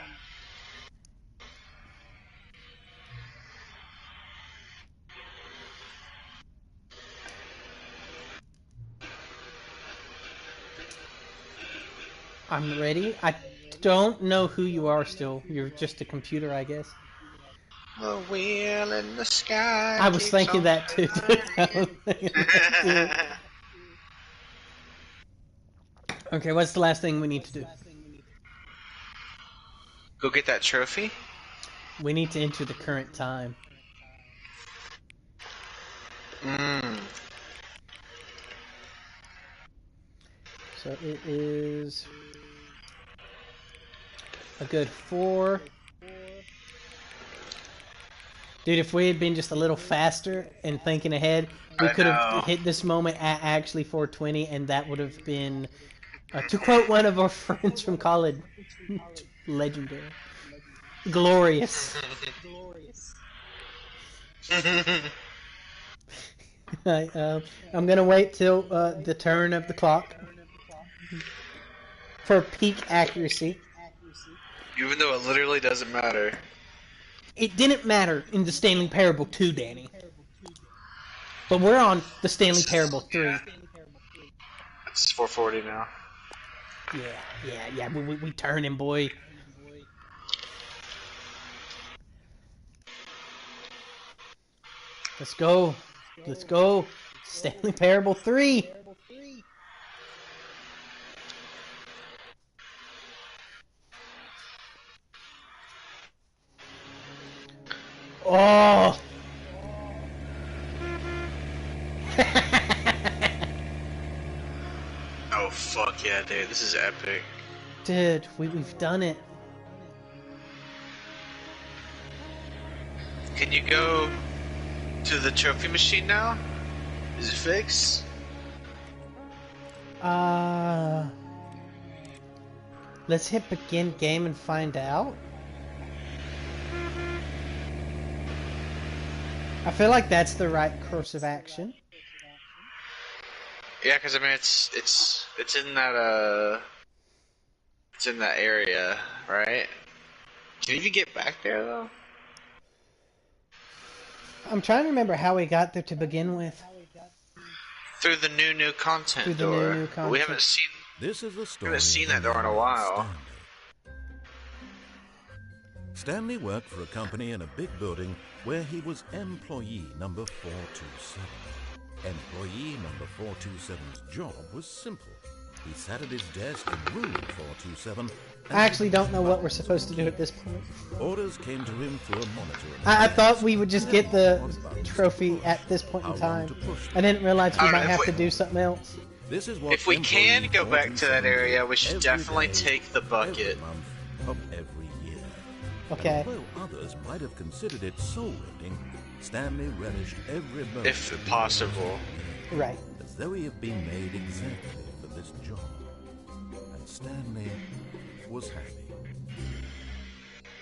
I'm ready. I don't know who you are still. You're just a computer, I guess. The wheel in the sky. I was thinking that too. Okay, what's the last thing we need to do? Go get that trophy? We need to enter the current time. So it is a good 4. Dude, if we had been just a little faster and thinking ahead, we could have hit this moment at actually 4:20, and that would have been, to quote one of our friends from college, legendary. Glorious. I'm gonna wait till the turn of the clock for peak accuracy. Even though it literally doesn't matter. It didn't matter in the Stanley Parable 2, Danny. But we're on the Stanley Parable 3. Yeah. It's 4:40 now. Yeah. We turning, boy. Let's go. Stanley Parable 3. Oh! Oh fuck yeah, dude! This is epic. Dude, we've done it. Can you go to the trophy machine now? Is it fixed? Let's hit begin game and find out. I feel like that's the right course of action. Yeah, because I mean it's in that area, right? Can you even get back there though? I'm trying to remember how we got there to begin with. Through the new content Through the door. new But content. we haven't seen This is the we story. haven't seen of that door in a man while. Stanley worked for a company in a big building where he was employee number 427. Employee number 427's job was simple. He sat at his desk in room 427. I actually don't know what we're supposed to do at this point. Orders came to him through a monitor. I thought we would just get the trophy at this point in time. I didn't realize we might have to do something else. This is what If we can go back to that area, we should every definitely day, take the bucket. every month of every year. Okay. And although others might have considered it soul-rending, Stanley relished every moment. If possible. Right. As though he had been made exactly for this job. And Stanley was happy.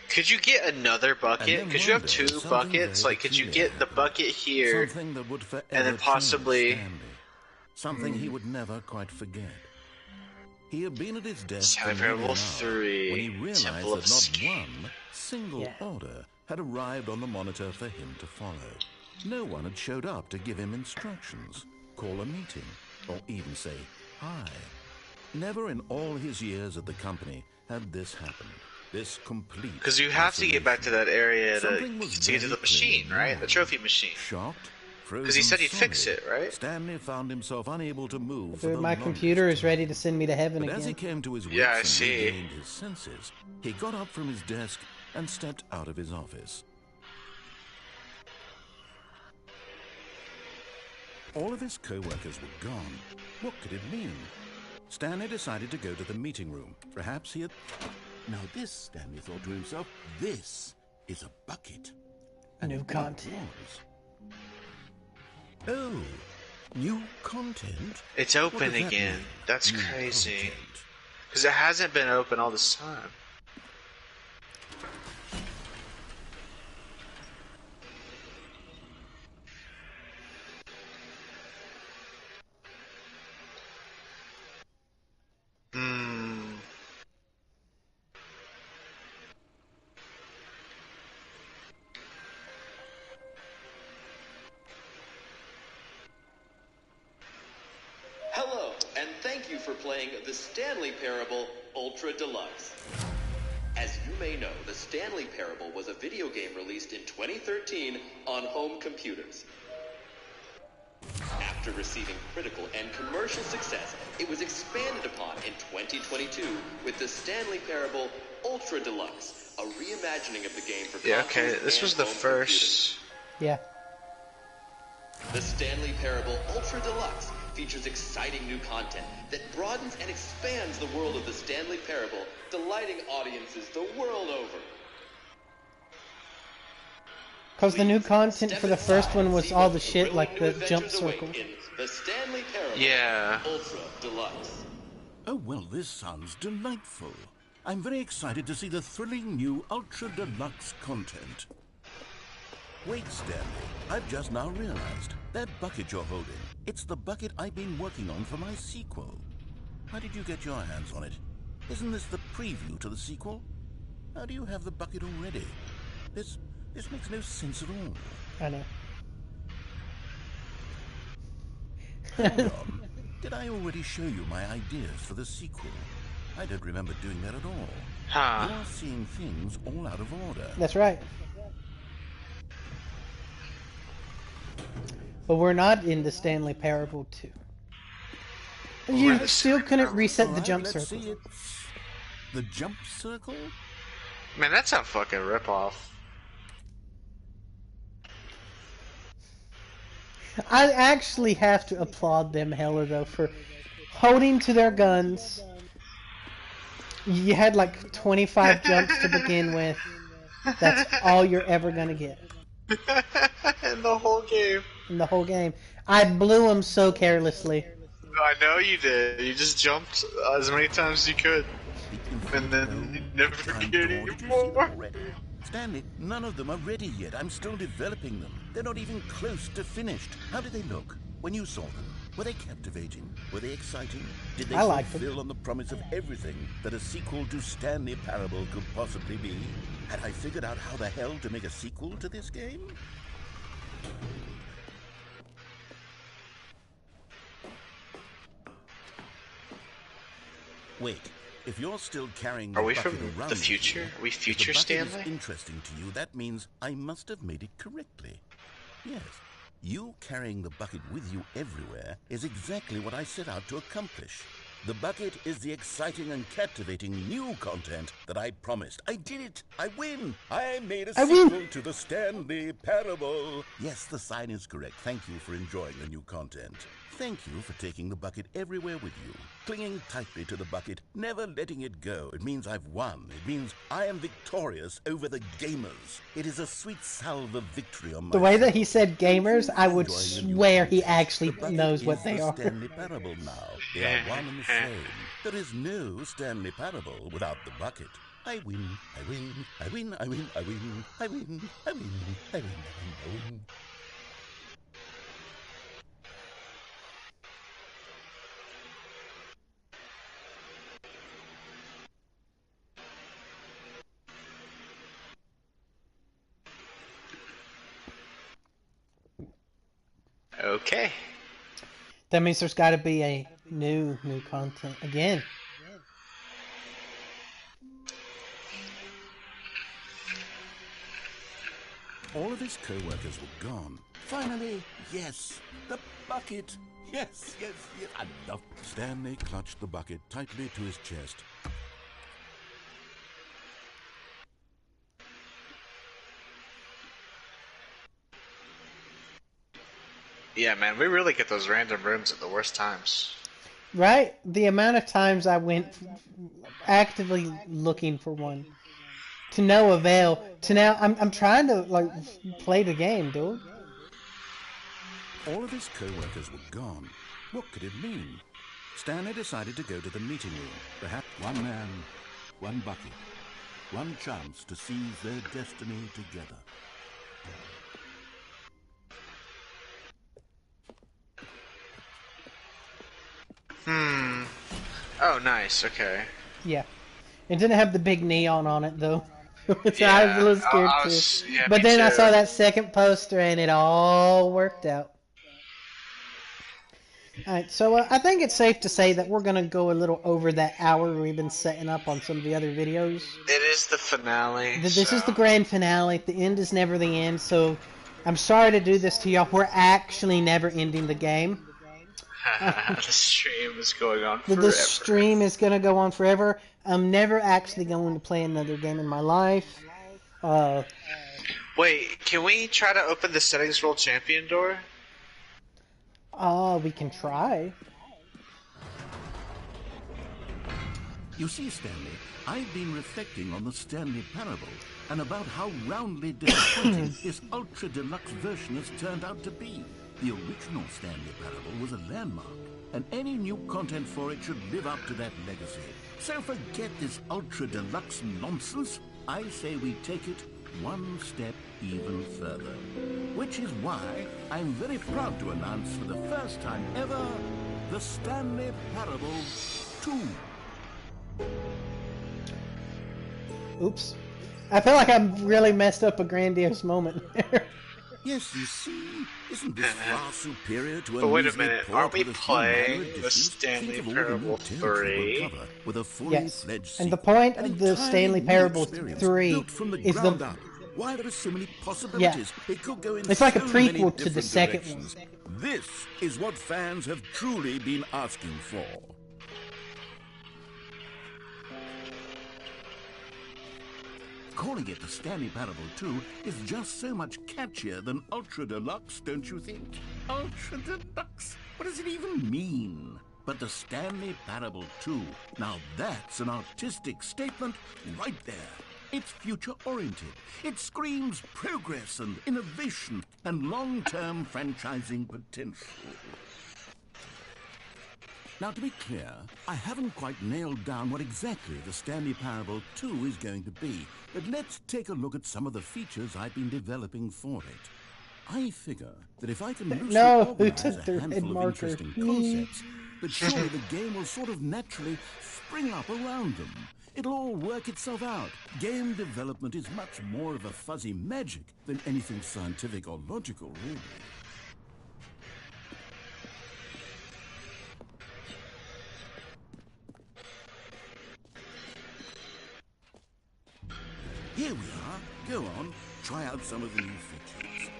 Could you get another And bucket? then Could you have one two day, something buckets? very Like, could you peculiar get the bucket here? Something that would forever and then possibly- change Stanley. Something he would never quite forget. He had been at his desk for Stanley nearly an hour 3, when he realized Temple of that not Escape. one single order had arrived on the monitor for him to follow. No one had showed up to give him instructions, call a meeting, or even say hi. Never in all his years at the company had this happened. This complete. Because you have to get back to that area to Something was get to the very machine, clear right? now. The trophy machine. Shocked, Because he said he'd fix solid, it, right? Stanley found himself unable to move. for Dude, the my longest computer is time. ready to send me to heaven But as he again. came to his wits Yeah, I and see. regained his senses, he got up from his desk and stepped out of his office. All of his co-workers were gone. What could it mean? Stanley decided to go to the meeting room. Perhaps he had... Now this, Stanley thought to himself, this is a bucket. And New it content. was. Oh, new content? It's What open does that again. mean? That's New crazy. content. Because it hasn't been open all this time. Hmm. Hello, and thank you for playing the Stanley Parable Ultra Deluxe. As you may know, the Stanley Parable was a video game released in 2013 on home computers. After receiving critical and commercial success, it was expanded upon in 2022 with the Stanley Parable Ultra Deluxe, a reimagining of the game for Yeah, consoles okay. This and was the home first. Yeah. The Stanley Parable Ultra Deluxe features exciting new content that broadens and expands the world of the Stanley Parable, delighting audiences the world over. Because the new Please content step for the first inside one and was see all what the shit thrilling like new the jump adventures await circles. in The Stanley Parable Yeah. Ultra Deluxe. Oh, well, this sounds delightful. I'm very excited to see the thrilling new Ultra Deluxe content. Wait, Stanley, I've just now realized. That bucket you're holding, it's the bucket I've been working on for my sequel. How did you get your hands on it? Isn't this the preview to the sequel? How do you have the bucket already? This makes no sense at all. I know. Hold on. Did I already show you my ideas for the sequel? I don't remember doing that at all. Huh. You're seeing things all out of order. That's right. But we're not in the Stanley Parable 2. We're You in the still Stanley couldn't Parable. reset the Alright, jump let's circle. see it. The jump circle? Man, that's a fucking ripoff. I actually have to applaud them, hella, though, for holding to their guns. You had like 25 jumps to begin with. That's all you're ever gonna get In the whole game. in the whole game. I blew them so carelessly. I know you did. You just jumped as many times as you could. And then you never get any more. Stanley, none of them are ready yet. I'm still developing them. They're not even close to finished. How did they look when you saw them? Were they captivating? Were they exciting? Did they fulfill on the promise of everything that a sequel to Stanley Parable could possibly be? Had I figured out how the hell to make a sequel to this game? Wait. If you're still carrying the bucket around the future? Are we future Stanley? If the bucket is interesting to you, that means I must have made it correctly. Yes. You carrying the bucket with you everywhere is exactly what I set out to accomplish. The bucket is the exciting and captivating new content that I promised. I did it! I win! I made a sequel to the Stanley Parable! Yes, the sign is correct. Thank you for enjoying the new content. Thank you for taking the bucket everywhere with you. Clinging tightly to the bucket, never letting it go. It means I've won. It means I am victorious over the gamers. It is a sweet salve of victory on my The way that he said gamers, I would swear he actually knows what they are. Stanley Parable now. They are one and the same. There is no Stanley Parable without the bucket. I win, I win, I win, I win, I win, I win, I win, I win, I win. Okay. That means there's got to be a new content again. All of his co-workers were gone. Finally, yes, the bucket. Yes, yes, yes. I love. Stanley clutched the bucket tightly to his chest. Yeah, man, we really get those random rooms at the worst times. Right? The amount of times I went actively looking for one. To no avail. To now, I'm trying to, like, play the game, dude. All of his co-workers were gone. What could it mean? Stanley decided to go to the meeting room. Perhaps one man, one bucket, one chance to seize their destiny together. Oh, nice. Okay. Yeah. It didn't have the big neon on it, though. Which I was a little scared too. Yeah, but then too. I saw that second poster and it all worked out. Alright, so I think it's safe to say that we're going to go a little over that hour we've been setting up on some of the other videos. It is the finale. This is the grand finale. The end is never the end, so I'm sorry to do this to y'all. We're actually never ending the game. The stream is going on forever. The stream is going to go on forever. I'm never actually going to play another game in my life. Wait, can we try to open the settings world champion door? We can try. You see, Stanley, I've been reflecting on the Stanley Parable and about how roundly disappointing this ultra deluxe version has turned out to be. The original Stanley Parable was a landmark, and any new content for it should live up to that legacy. So forget this ultra deluxe nonsense. I say we take it one step even further. Which is why I'm very proud to announce for the first time ever, the Stanley Parable 2. Oops. I feel like I've really messed up a grandiose moment. Yes, you see, isn't this far superior to a But wait a minute, aren't we playing the Stanley Stanley Parable 3? With a Yes, and the point of the Stanley Parable 3 is the... Why there are so many possibilities. Yeah. It could go in it's like a so many prequel to the different second directions. one. This is what fans have truly been asking for. Calling it the Stanley Parable 2 is just so much catchier than Ultra Deluxe, don't you think? Ultra Deluxe. What does it even mean? But the Stanley Parable 2, now that's an artistic statement right there. It's future-oriented. It screams progress and innovation and long-term franchising potential. Now, to be clear, I haven't quite nailed down what exactly the Stanley Parable 2 is going to be, but let's take a look at some of the features I've been developing for it. I figure that if I can loosely organize a handful of interesting concepts, that surely the game will sort of naturally spring up around them. It'll all work itself out. Game development is much more of a fuzzy magic than anything scientific or logical, really. Here we are. Go on, try out some of the new features.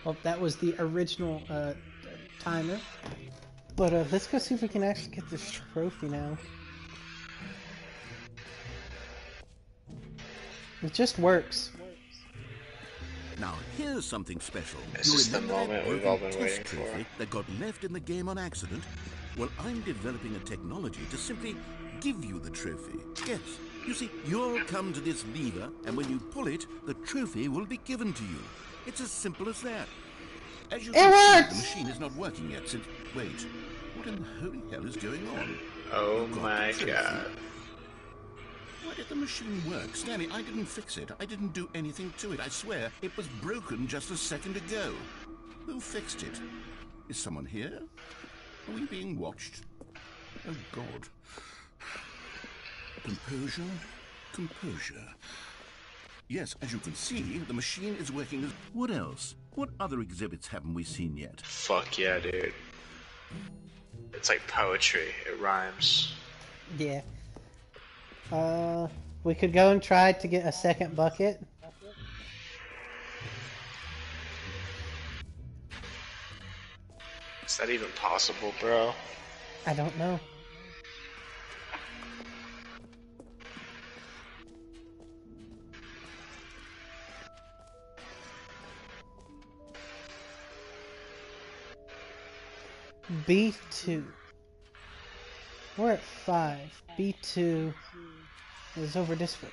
Well, that was the original timer. But let's go see if we can actually get this trophy now. It just works. Now, here's something special. This is the moment we've all been waiting for. That got left in the game on accident? Well, I'm developing a technology to simply give you the trophy. Yes, you see, you'll come to this lever, and when you pull it, the trophy will be given to you. It's as simple as that. As you can see, the machine is not working yet since... Wait, what in the holy hell is going on? Oh my god. Why did the machine work? Stanley, I didn't fix it. I didn't do anything to it. I swear, it was broken just a second ago. Who fixed it? Is someone here? Are we being watched? Oh, God. Composure. Composure. Yes, as you can see, the machine is working as... What else? What other exhibits haven't we seen yet? Fuck yeah, dude. It's like poetry. It rhymes. Yeah. We could go and try to get a second bucket. Is that even possible, bro? I don't know. B2. We're at 5. B2 is over this way.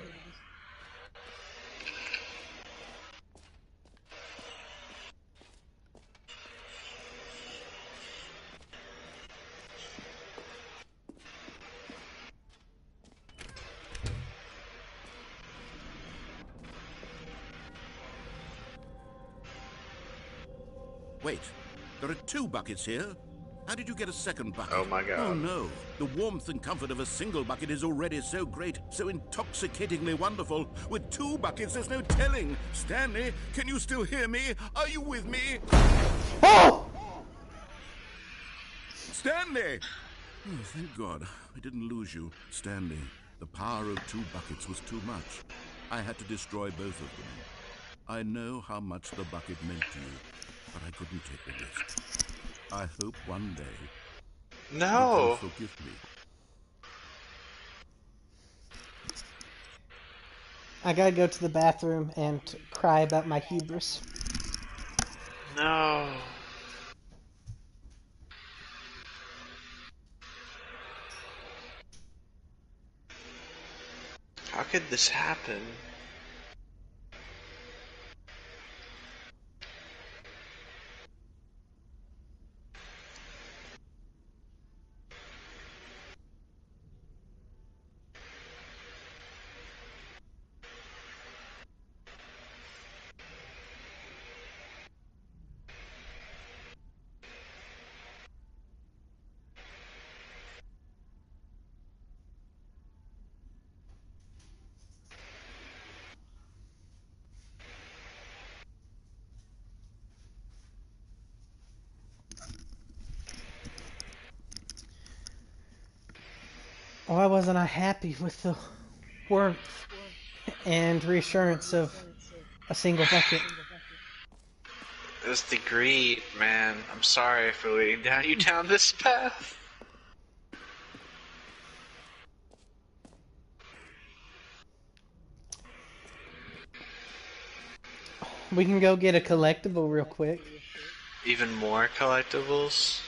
Wait, there are 2 buckets here. How did you get a second bucket? Oh my god. Oh no, the warmth and comfort of a single bucket is already so great, so intoxicatingly wonderful. With 2 buckets, there's no telling. Stanley, can you still hear me? Are you with me? Oh! Stanley! Oh, thank God, I didn't lose you. Stanley, the power of 2 buckets was too much. I had to destroy both of them. I know how much the bucket meant to you, but I couldn't take the risk. I hope one day No. you will forgive me. I gotta go to the bathroom and cry about my hubris. No. How could this happen? Why wasn't I happy with the warmth and reassurance of a single bucket? It was the greed, man. I'm sorry for leading you down this path. We can go get a collectible real quick. Even more collectibles?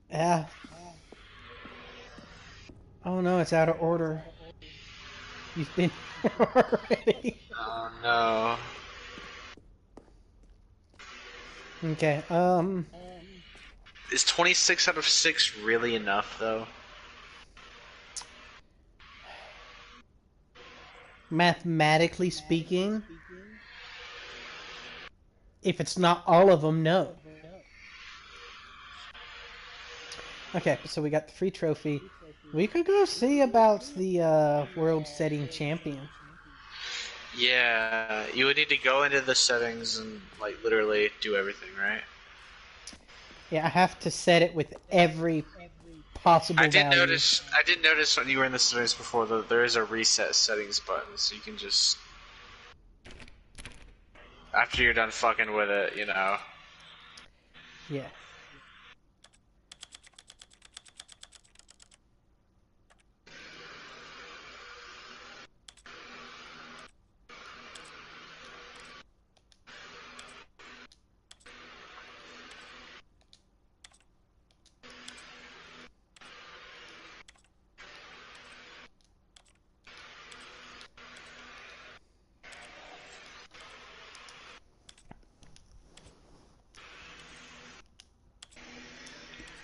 Yeah. Oh no, it's out of order. You've been here already. Oh no. Okay, Is 26 out of 6 really enough, though? mathematically speaking, if it's not all of them, no. Okay, so we got the free trophy. We could go see about the world setting champion. Yeah, you would need to go into the settings and, like, literally do everything, right? Yeah, I have to set it with every possible value. I did notice when you were in the settings before that there is a reset settings button, so you can just... After you're done fucking with it, you know. Yeah.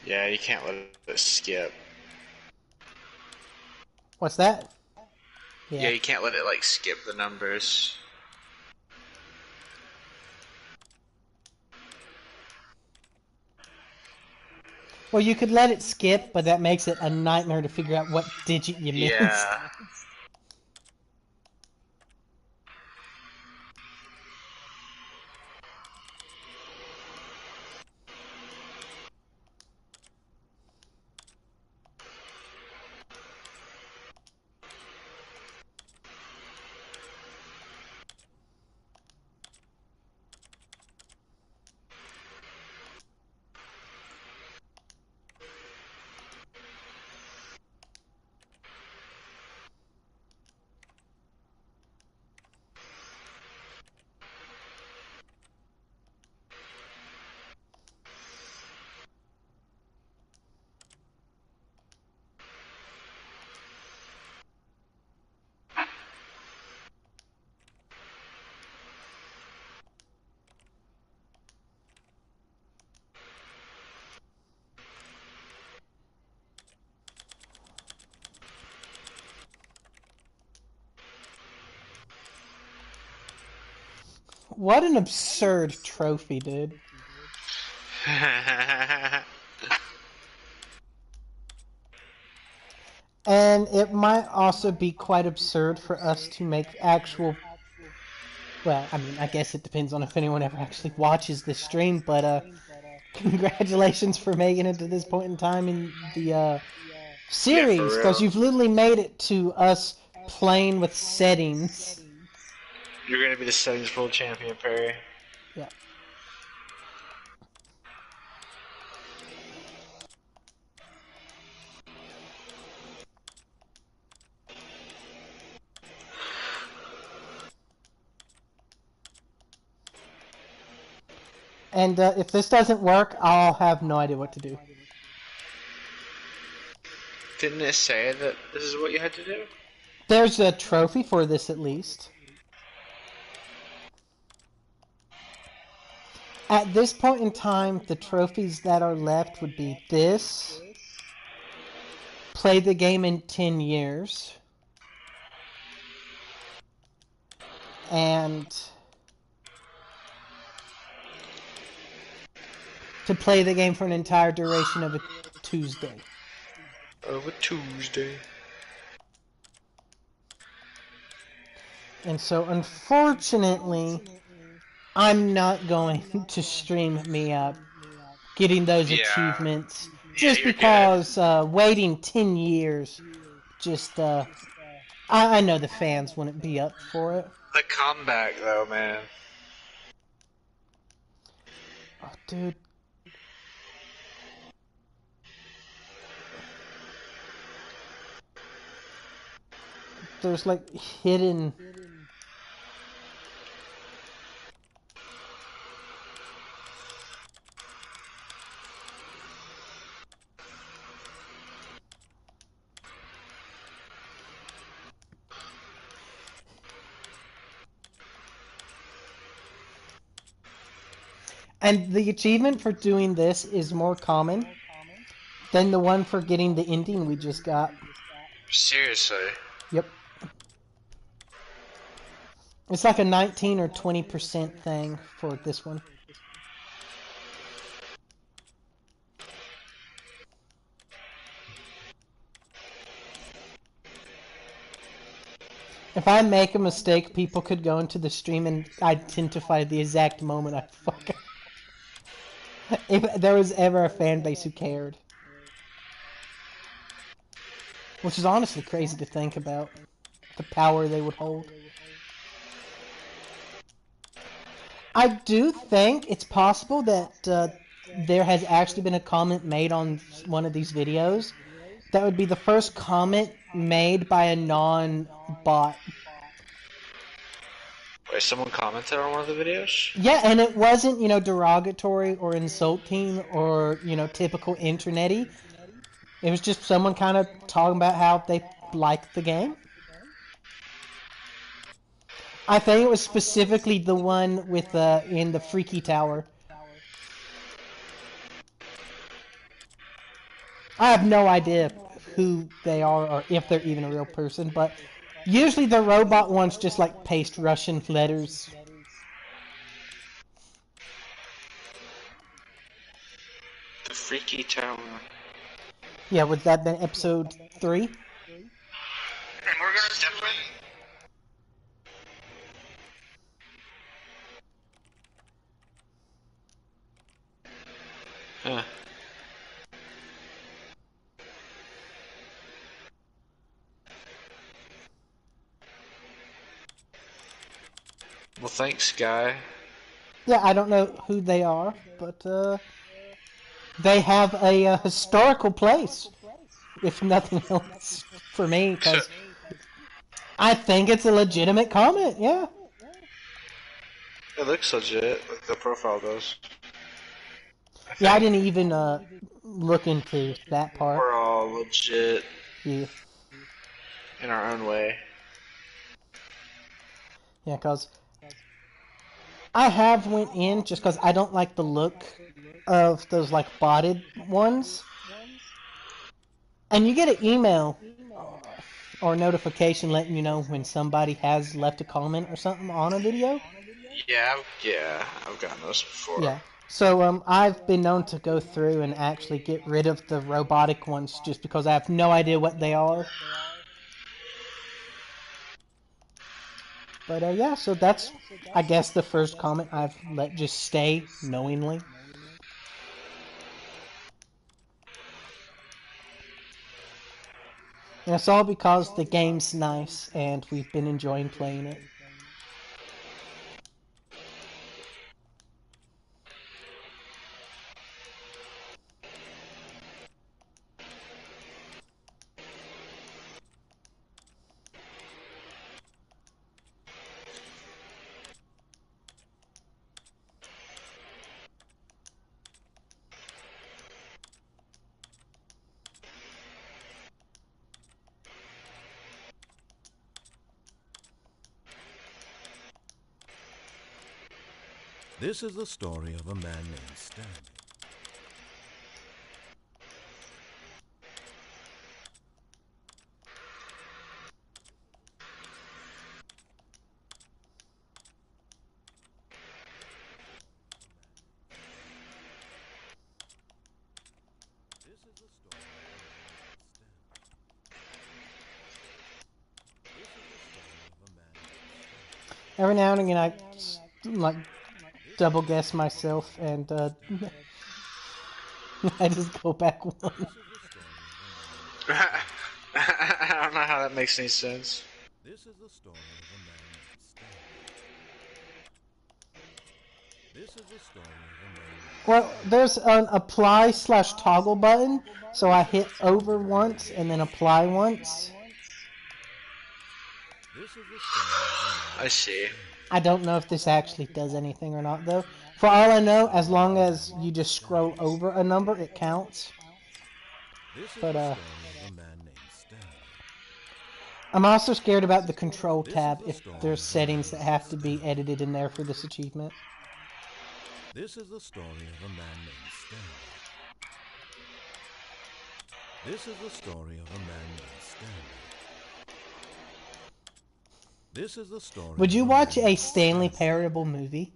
Yeah, you can't let it skip. What's that? Yeah, you can't let it, like, skip the numbers. Well, you could let it skip, but that makes it a nightmare to figure out what digit you missed. Yeah. What an absurd trophy, dude. And it might also be quite absurd for us to make actual... Well, I mean, I guess it depends on if anyone ever actually watches this stream, but congratulations for making it to this point in time in the series, because you've literally made it to us playing with settings. You're gonna be the settings world champion, Perry. Yeah. And if this doesn't work, I'll have no idea what to do. Didn't it say that this is what you had to do? There's a trophy for this, at least. At this point in time, the trophies that are left would be this. Play the game in 10 years. And to play the game for an entire duration of a Tuesday. Of a Tuesday. And so, unfortunately, I'm not going to stream me getting those achievements. Just because waiting 10 years, just, I know the fans wouldn't be up for it. The comeback, though, man. Oh, dude. There's, like, hidden And the achievement for doing this is more common than the one for getting the ending we just got. Seriously. Yep. It's like a 19 or 20% thing for this one. If I make a mistake, people could go into the stream and identify the exact moment I fuck up. If there was ever a fan base who cared. Which is honestly crazy to think about. The power they would hold. I do think it's possible that there has actually been a comment made on one of these videos. That would be the first comment made by a non-bot. Wait, someone commented on one of the videos? Yeah, and it wasn't, derogatory or insulting or, typical internet-y. It was just someone kind of talking about how they liked the game. I think it was specifically the one with in the Freaky Tower. I have no idea who they are or if they're even a real person, but usually the robot ones just like paste Russian letters. The Freaky Tower. Yeah, would that been episode 3? And we're gonna definitely... Huh. Well, thanks, guy. Yeah, I don't know who they are, but they have a historical place, if nothing else, for me, because I think it's a legitimate comment, yeah. It looks legit, like the profile does. Yeah, I didn't even look into that part. We're all legit. Yeah. In our own way. Yeah, because I have went in just because I don't like the look of those, like, botted ones. And you get an email or notification letting you know when somebody has left a comment or something on a video. Yeah, I've gotten those before. Yeah. So, I've been known to go through and actually get rid of the robotic ones just because I have no idea what they are. But, yeah, so that's, I guess, the first comment I've let just stay knowingly. And it's all because the game's nice and we've been enjoying playing it. This is the story of a man named Stanley. Every now and again I, like, double guess myself and, I just go back one. I don't know how that makes any sense. This is the story of a man named Stanley. This is the story of a man named Well, there's an apply/toggle button, so I hit over once and then apply once. This is the story of a man. I see. I don't know if this actually does anything or not, though. For all I know, as long as you just scroll over a number, it counts. This is But, the story of a man named Stanley. I'm also scared about the control tab if there's settings that have to be edited in there for this achievement. This is the story of a man named Stanley. This is the story of a man named Stanley. This is the story. Would you of watch man a named Stanley Stanley. Parable movie?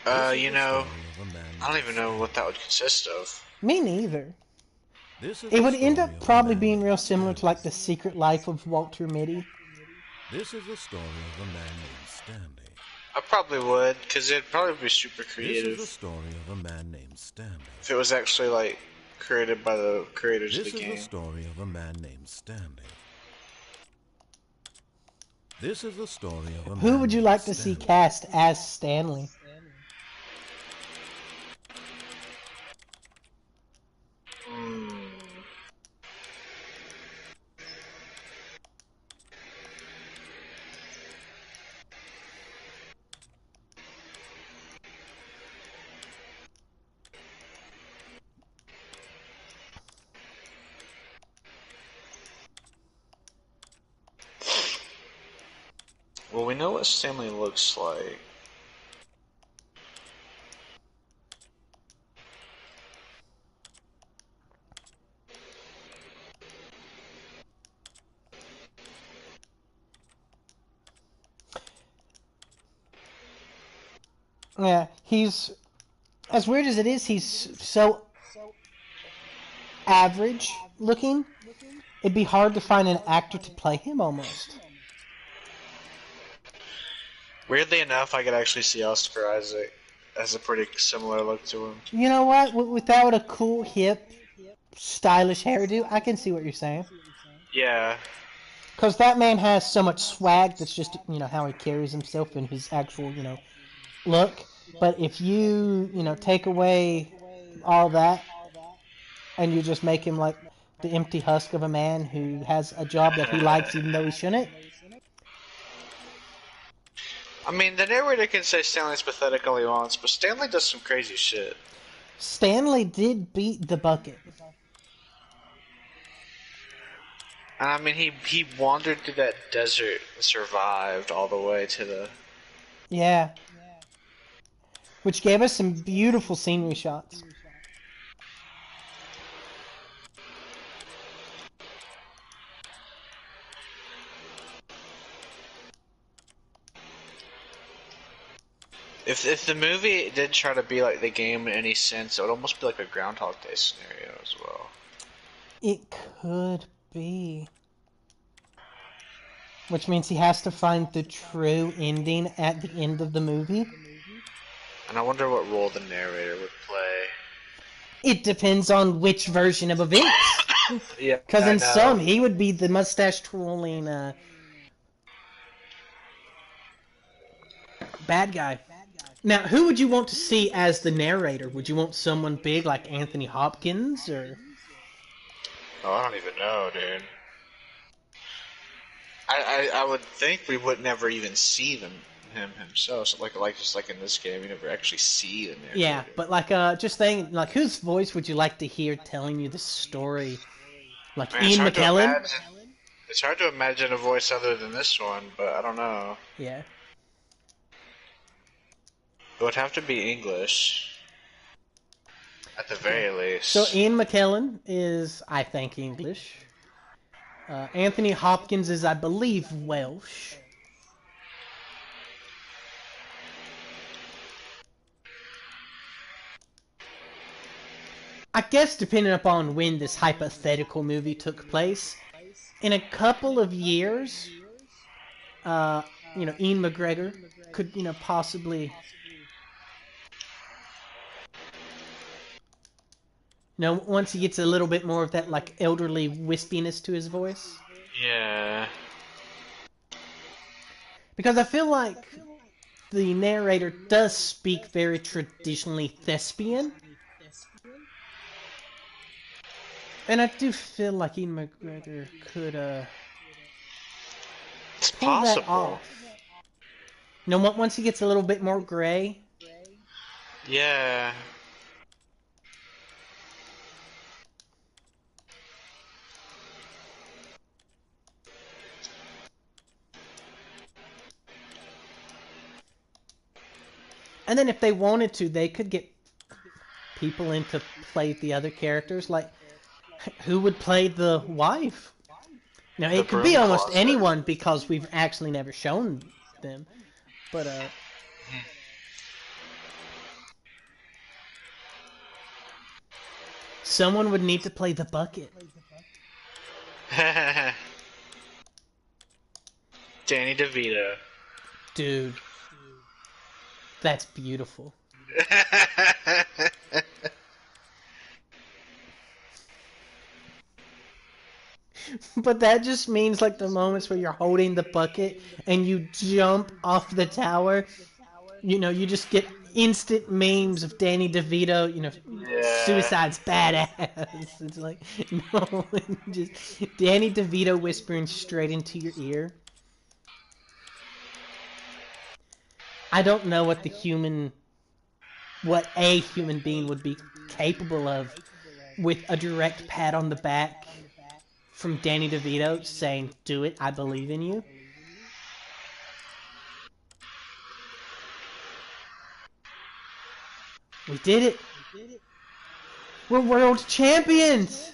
This is You the know, story of a man I don't named even know what that would consist of. Me neither. This is It the would end story up of a probably man being named real similar to like Stanley. The Secret Life of Walter Mitty. This is the story of a man named Stanley. I probably would, because it'd probably be super This is the creative story of a man named Stanley. if it was actually like created by the creators This of the is game. the story of a man named Stanley. This is the story of a man Who would you named like to see Stanley. cast as Stanley? Well, we know what Stanley looks like. Yeah, he's as weird as it is. He's so average looking. It'd be hard to find an actor to play him almost. Weirdly enough, I could actually see Oscar Isaac has a pretty similar look to him. You know what? Without a cool, hip, stylish hairdo, I can see what you're saying. Yeah. Because that man has so much swag. That's just how he carries himself and his actual look. But if you take away all that and you just make him like the empty husk of a man who has a job that he likes even though he shouldn't. I mean, the narrator can say Stanley's pathetic all he wants, but Stanley does some crazy shit. Stanley did beat the bucket. And I mean, he wandered through that desert and survived all the way to the... Yeah. Which gave us some beautiful scenery shots. If the movie did try to be like the game in any sense, it would almost be like a Groundhog Day scenario as well. It could be. Which means he has to find the true ending at the end of the movie. And I wonder what role the narrator would play. It depends on which version of events. Yeah, Because in some, he would be the mustache-twirling bad guy. Now, who would you want to see as the narrator? Would you want someone big like Anthony Hopkins, or... Oh, I don't even know, dude. I would think we would never even see him himself. So like just like in this game, we never actually see the narrator. Yeah, but like just thinking, like whose voice would you like to hear telling you the story? Like Man, Ian McKellen? It's hard to imagine a voice other than this one, but I don't know. Yeah. It would have to be English. At the very least. So Ian McKellen is, I think, English. Anthony Hopkins is, I believe, Welsh. I guess depending upon when this hypothetical movie took place, in a couple of years, Ian McGregor could, possibly... once he gets a little bit more of that, like, elderly wispiness to his voice. Yeah. Because I feel like the narrator does speak very traditionally thespian. And I do feel like Ian McGregor could, It's pull that possible. off. Once he gets a little bit more gray. Yeah. And then if they wanted to, they could get people in to play the other characters. Like, who would play the wife? Now, The it could be broom almost closet. anyone because we've actually never shown them. But, someone would need to play the bucket. Danny DeVito. Dude. That's beautiful. But that just means like the moments where you're holding the bucket and you jump off the tower. You know, you just get instant memes of Danny DeVito, you know, suicide's badass. It's like, no, just Danny DeVito whispering straight into your ear. I don't know what a human being would be capable of with a direct pat on the back from Danny DeVito saying, "Do it, I believe in you." We did it! We're world champions!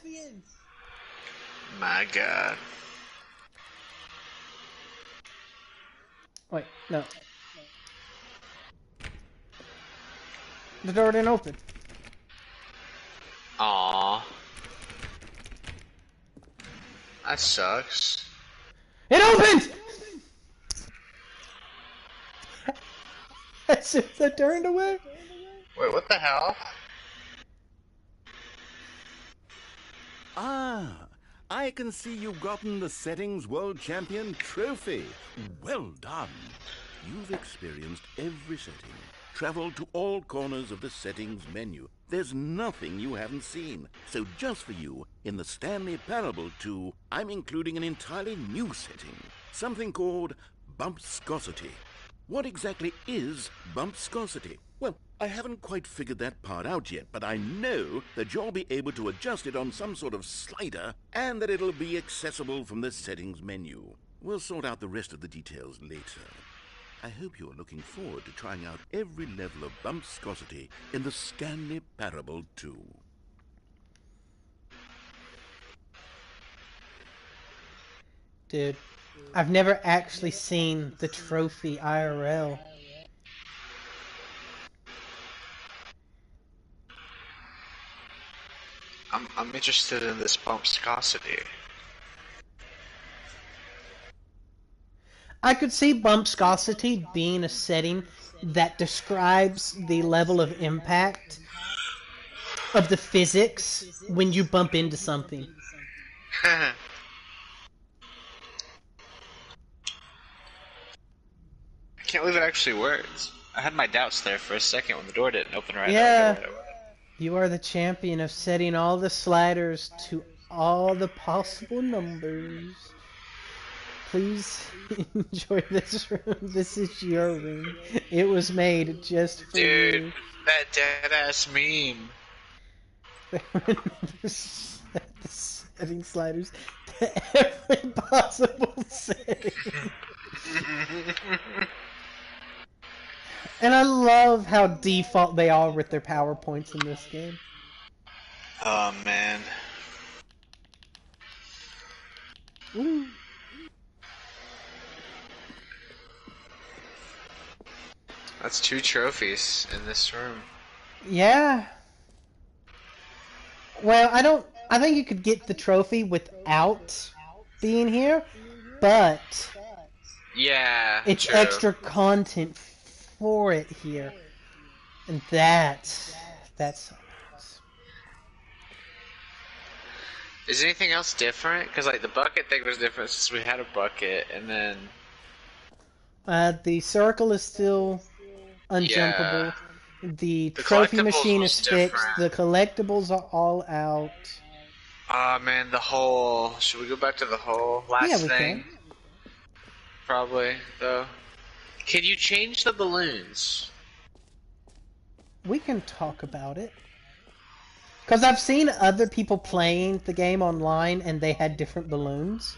My God. Wait, no. The door didn't open. Aww. That sucks. It opened! As soon as I turned away. Wait, what the hell? Ah, I can see you've gotten the Settings World Champion trophy. Well done. You've experienced every setting, traveled to all corners of the settings menu. There's nothing you haven't seen. So just for you, in the Stanley Parable 2, I'm including an entirely new setting, something called bumpscosity. What exactly is bumpscosity? Well, I haven't quite figured that part out yet, but I know that you'll be able to adjust it on some sort of slider and that it'll be accessible from the settings menu. We'll sort out the rest of the details later. I hope you're looking forward to trying out every level of bumpscosity in the Stanley Parable 2. Dude, I've never actually seen the trophy IRL. I'm interested in this bumpscosity. I could see bumpscosity being a setting that describes the level of impact of the physics when you bump into something. I can't believe it actually works. I had my doubts there for a second when the door didn't open right. Yeah, you are the champion of setting all the sliders to all the possible numbers. Please enjoy this room. This is your room. It was made just for you. Dude, that dead-ass meme. The setting sliders to every possible setting. And I love how default they are with their PowerPoints in this game. Oh, man. Woo. That's 2 trophies in this room. Yeah. Well, I think you could get the trophy without being here, but Yeah, it's true. extra content for it here. And that's so nice. Is anything else different? Because, like, the bucket thing was different since we had a bucket, and then... The circle is still unjumpable. The trophy collectibles machine was is fixed. different. The collectibles are all out. Ah, man, the hole. Should we go back to the hole? Last Yeah, we thing. can. Probably, though. Can you change the balloons? We can talk about it. Because I've seen other people playing the game online and they had different balloons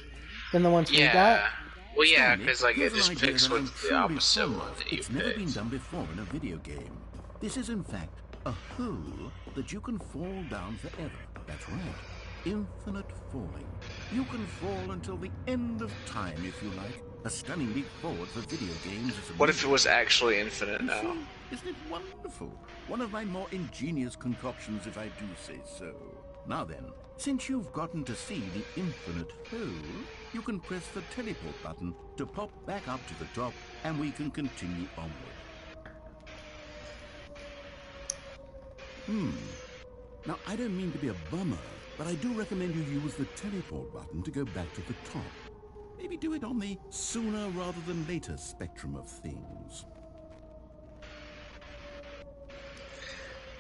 than the ones we got. Well, yeah, Stanley, because like it here's an just idea picks that I'm what's the truly opposite fond one of. that you It's never been picked. done before in a video game. This is, in fact, a hole that you can fall down forever. That's right. Infinite falling. You can fall until the end of time, if you like. A stunning leap forward for video games. What if it was actually infinite You now? see, isn't it wonderful? One of my more ingenious concoctions, if I do say so. Now then, since you've gotten to see the infinite hole, you can press the teleport button to pop back up to the top, and we can continue onward. Now, I don't mean to be a bummer, but I do recommend you use the teleport button to go back to the top. Maybe do it on the sooner rather than later spectrum of things.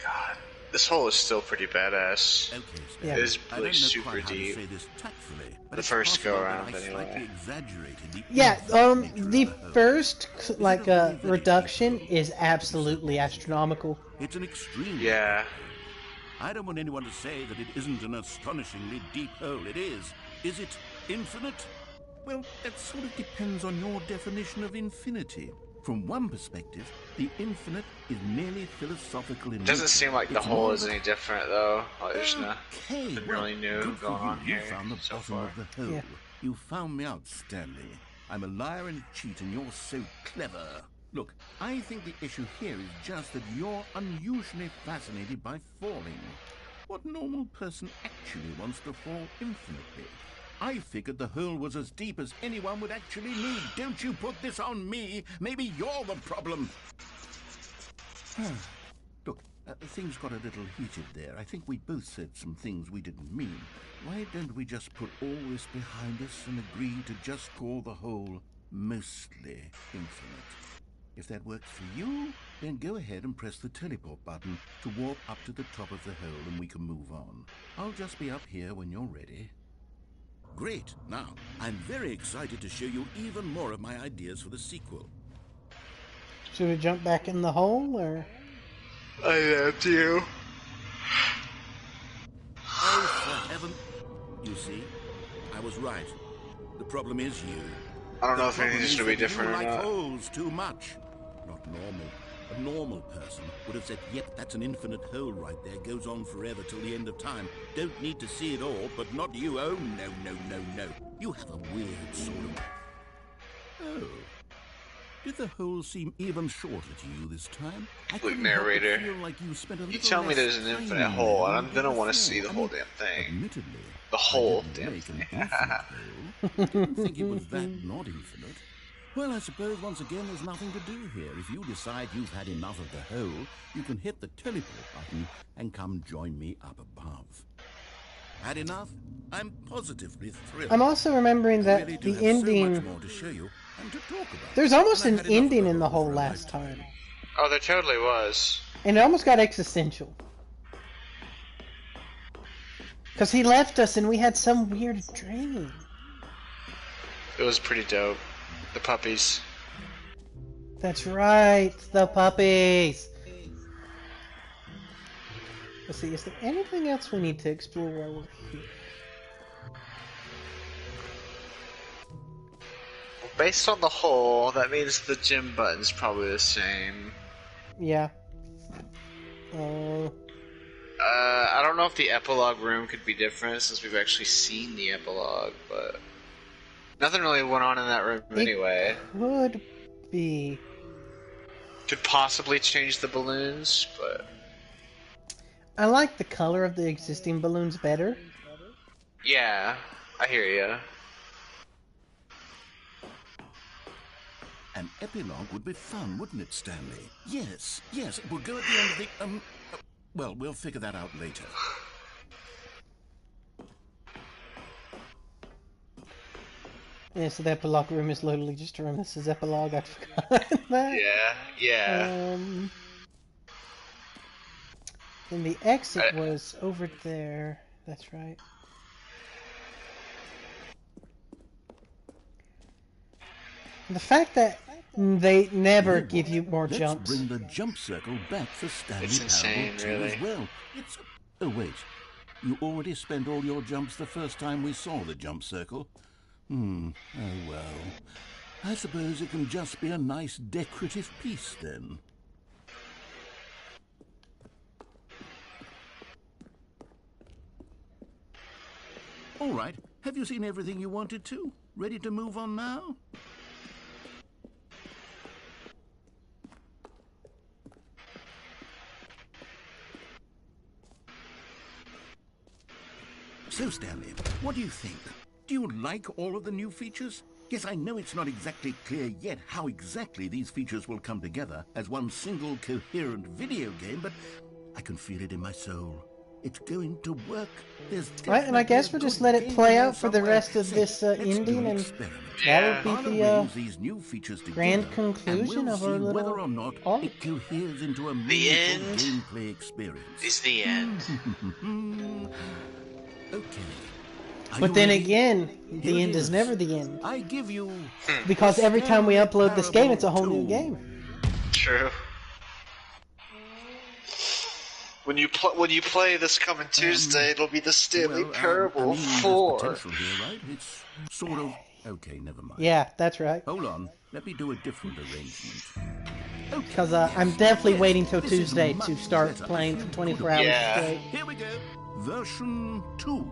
God, this hole is still pretty badass. Okay, Yeah. Stan, It is I really don't know super quite how to deep. say this tactfully, but The it's first possible go-around, that I anyway. slightly exaggerated the Yeah, infinite nature of the hole. first Is it like a very, very reduction deep hole? is absolutely astronomical. It's an extreme. Yeah. deep hole. I don't want anyone to say that it isn't an astonishingly deep hole. It is. Is it infinite? Well, that sort of depends on your definition of infinity. From one perspective, the infinite is merely philosophical in It doesn't nature. seem like the It's hole more is of a- any different though. Like, there's Okay, nothing well, really new good for going on you. here You found the so bottom far. of the hole. Yeah. You found me out, Stanley. I'm a liar and a cheat, and you're so clever. Look, I think the issue here is just that you're unusually fascinated by falling. What normal person actually wants to fall infinitely? I figured the hole was as deep as anyone would actually need. Don't you put this on me. Maybe you're the problem. Look, things got a little heated there. I think we both said some things we didn't mean. Why don't we just put all this behind us and agree to just call the hole mostly infinite? If that works for you, then go ahead and press the teleport button to warp up to the top of the hole and we can move on. I'll just be up here when you're ready. Great. Now, I'm very excited to show you even more of my ideas for the sequel. Should we jump back in the hole or? I love you. Oh, for heaven. You see, I was right. The problem is you. I don't know The if problem anything's is gonna be that you different or like not. holes too much. Not normal. A normal person would have said, yep, that's an infinite hole right there. Goes on forever till the end of time. Don't need to see it all, but not you. Oh, no, no, no, no. You have a weird sort of... Oh. Did the hole seem even shorter to you this time? I couldn't help but narrator. feel like you spent a You little tell me less there's an time infinite in hole, there and than I'm you gonna did want to before. see the I whole mean, damn thing. Admittedly, The whole I didn't damn make thing. an infinite hole. Didn't think it was that not infinite. Well, I suppose once again there's nothing to do here. If you decide you've had enough of the hole, you can hit the teleport button and come join me up above. Had enough? I'm positively thrilled. I'm also remembering I that really do the have so much ending. more to show you and to talk about. There's almost And an I've had enough of ending in the hole hole for a last lifetime. time, Oh, there totally was. and it almost got existential. Because he left us and we had some weird dream. It was pretty dope. The puppies. That's right, the puppies. Let's see, is there anything else we need to explore while we're here? Based on the hole, that means the gym button's probably the same. Yeah. I don't know if the epilogue room could be different since we've actually seen the epilogue, but nothing really went on in that room anyway. Could be. Could possibly change the balloons, but I like the color of the existing balloons better. yeah, I hear ya. An epilogue would be fun, wouldn't it, Stanley? Yes, yes, it would go at the end of the, well, we'll figure that out later. Yeah, so the epilogue room is literally just a room. This is epilogue, I forgot that. Yeah. And the exit was over there. That's right. The fact that they never give you more Let's jumps. bring the jump circle back for Stanley It's insane, Parable 2 really. as well. It's... Oh, wait. You already spent all your jumps the first time we saw the jump circle. Oh well. I suppose it can just be a nice decorative piece then. All right. Have you seen everything you wanted to? Ready to move on now? So, Stanley, what do you think? Do you like all of the new features? Yes, I know it's not exactly clear yet how exactly these features will come together as one single coherent video game, but I can feel it in my soul. It's going to work. There's Right, and I guess we'll just let it play out for the rest of this ending, and that would be the these new features grand together, conclusion and we'll of our see little whether or not arc. it coheres into a The meaningful end gameplay experience. is the end. Okay. Are But you then ready? again, Here the it end is never the end. I give you Because every time we Stanley upload this game, it's a whole Parable new 2. game. True. When you play this coming Tuesday, it'll be the Stanley Parable I mean, 4. there's potential here, right? It's sort of... Okay, never mind. Yeah, that's right. Hold on. Let me do a different arrangement. Okay, Because I'm definitely waiting till this is Tuesday much to start better. playing for 24 hours Yeah. straight. Here we go. Version 2.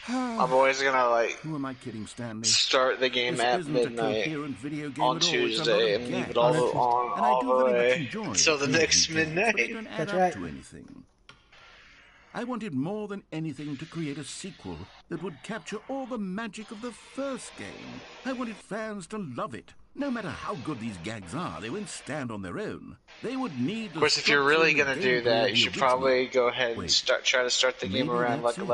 I'm always gonna like Who am I kidding, Stanley? start the game This at isn't a midnight coherent video game on at all. It's a lot Tuesday of and leave it gags. all that's on And I all do the very much way enjoy until the playing next these games, but they midnight. don't add That's up right. to anything. I wanted more than anything to create a sequel that would capture all the magic of the first game. I wanted fans to love it. No matter how good these gags are, they won't stand on their own. They would need Of course, if you're really gonna do that, you should probably go ahead and try to start the game Maybe around like that's it.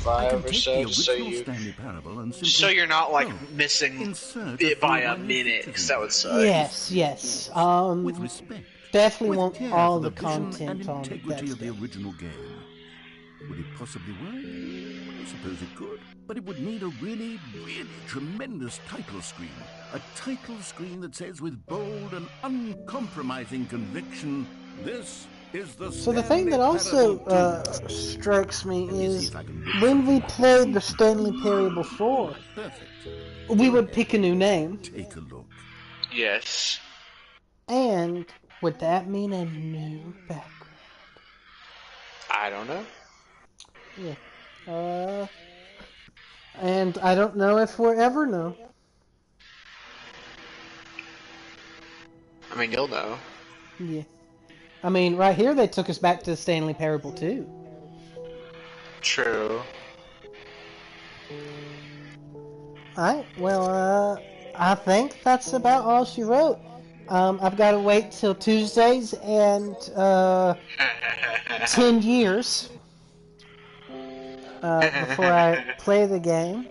I 11:55 can or take so, the just so original Stanley Parable and simply, so you're not like well, missing insert it by few a of my new minute, features because in that there. would suck. Yes. With respect. Definitely With want care all for the vision content and on integrity that of the stuff. original game. Would it possibly work? I suppose it could, but it would need a really, really tremendous title screen. A title screen that says with bold and uncompromising conviction, this is the So the thing Stanley that also Parable 2. strikes me Let me see is if I can whip when something we up. played the Stanley Parable 4, Perfect. we Go would ahead. pick a new name. Take a look. Yes. And would that mean a new background? I don't know. Yeah. And I don't know if we'll ever know. I mean, you'll know. Yeah. I mean, right here they took us back to the Stanley Parable 2. True. Alright, well, I think that's about all she wrote. I've got to wait till Tuesdays and 10 years before I play the game.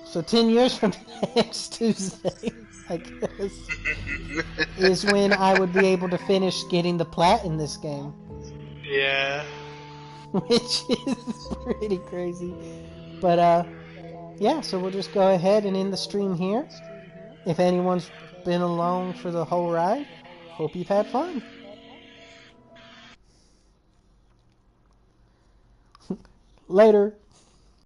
So 10 years from next Tuesday, I guess, is when I would be able to finish getting the plat in this game. Yeah. Which is pretty crazy. But, yeah, so we'll just go ahead and end the stream here. If anyone's been along for the whole ride, hope you've had fun. Later.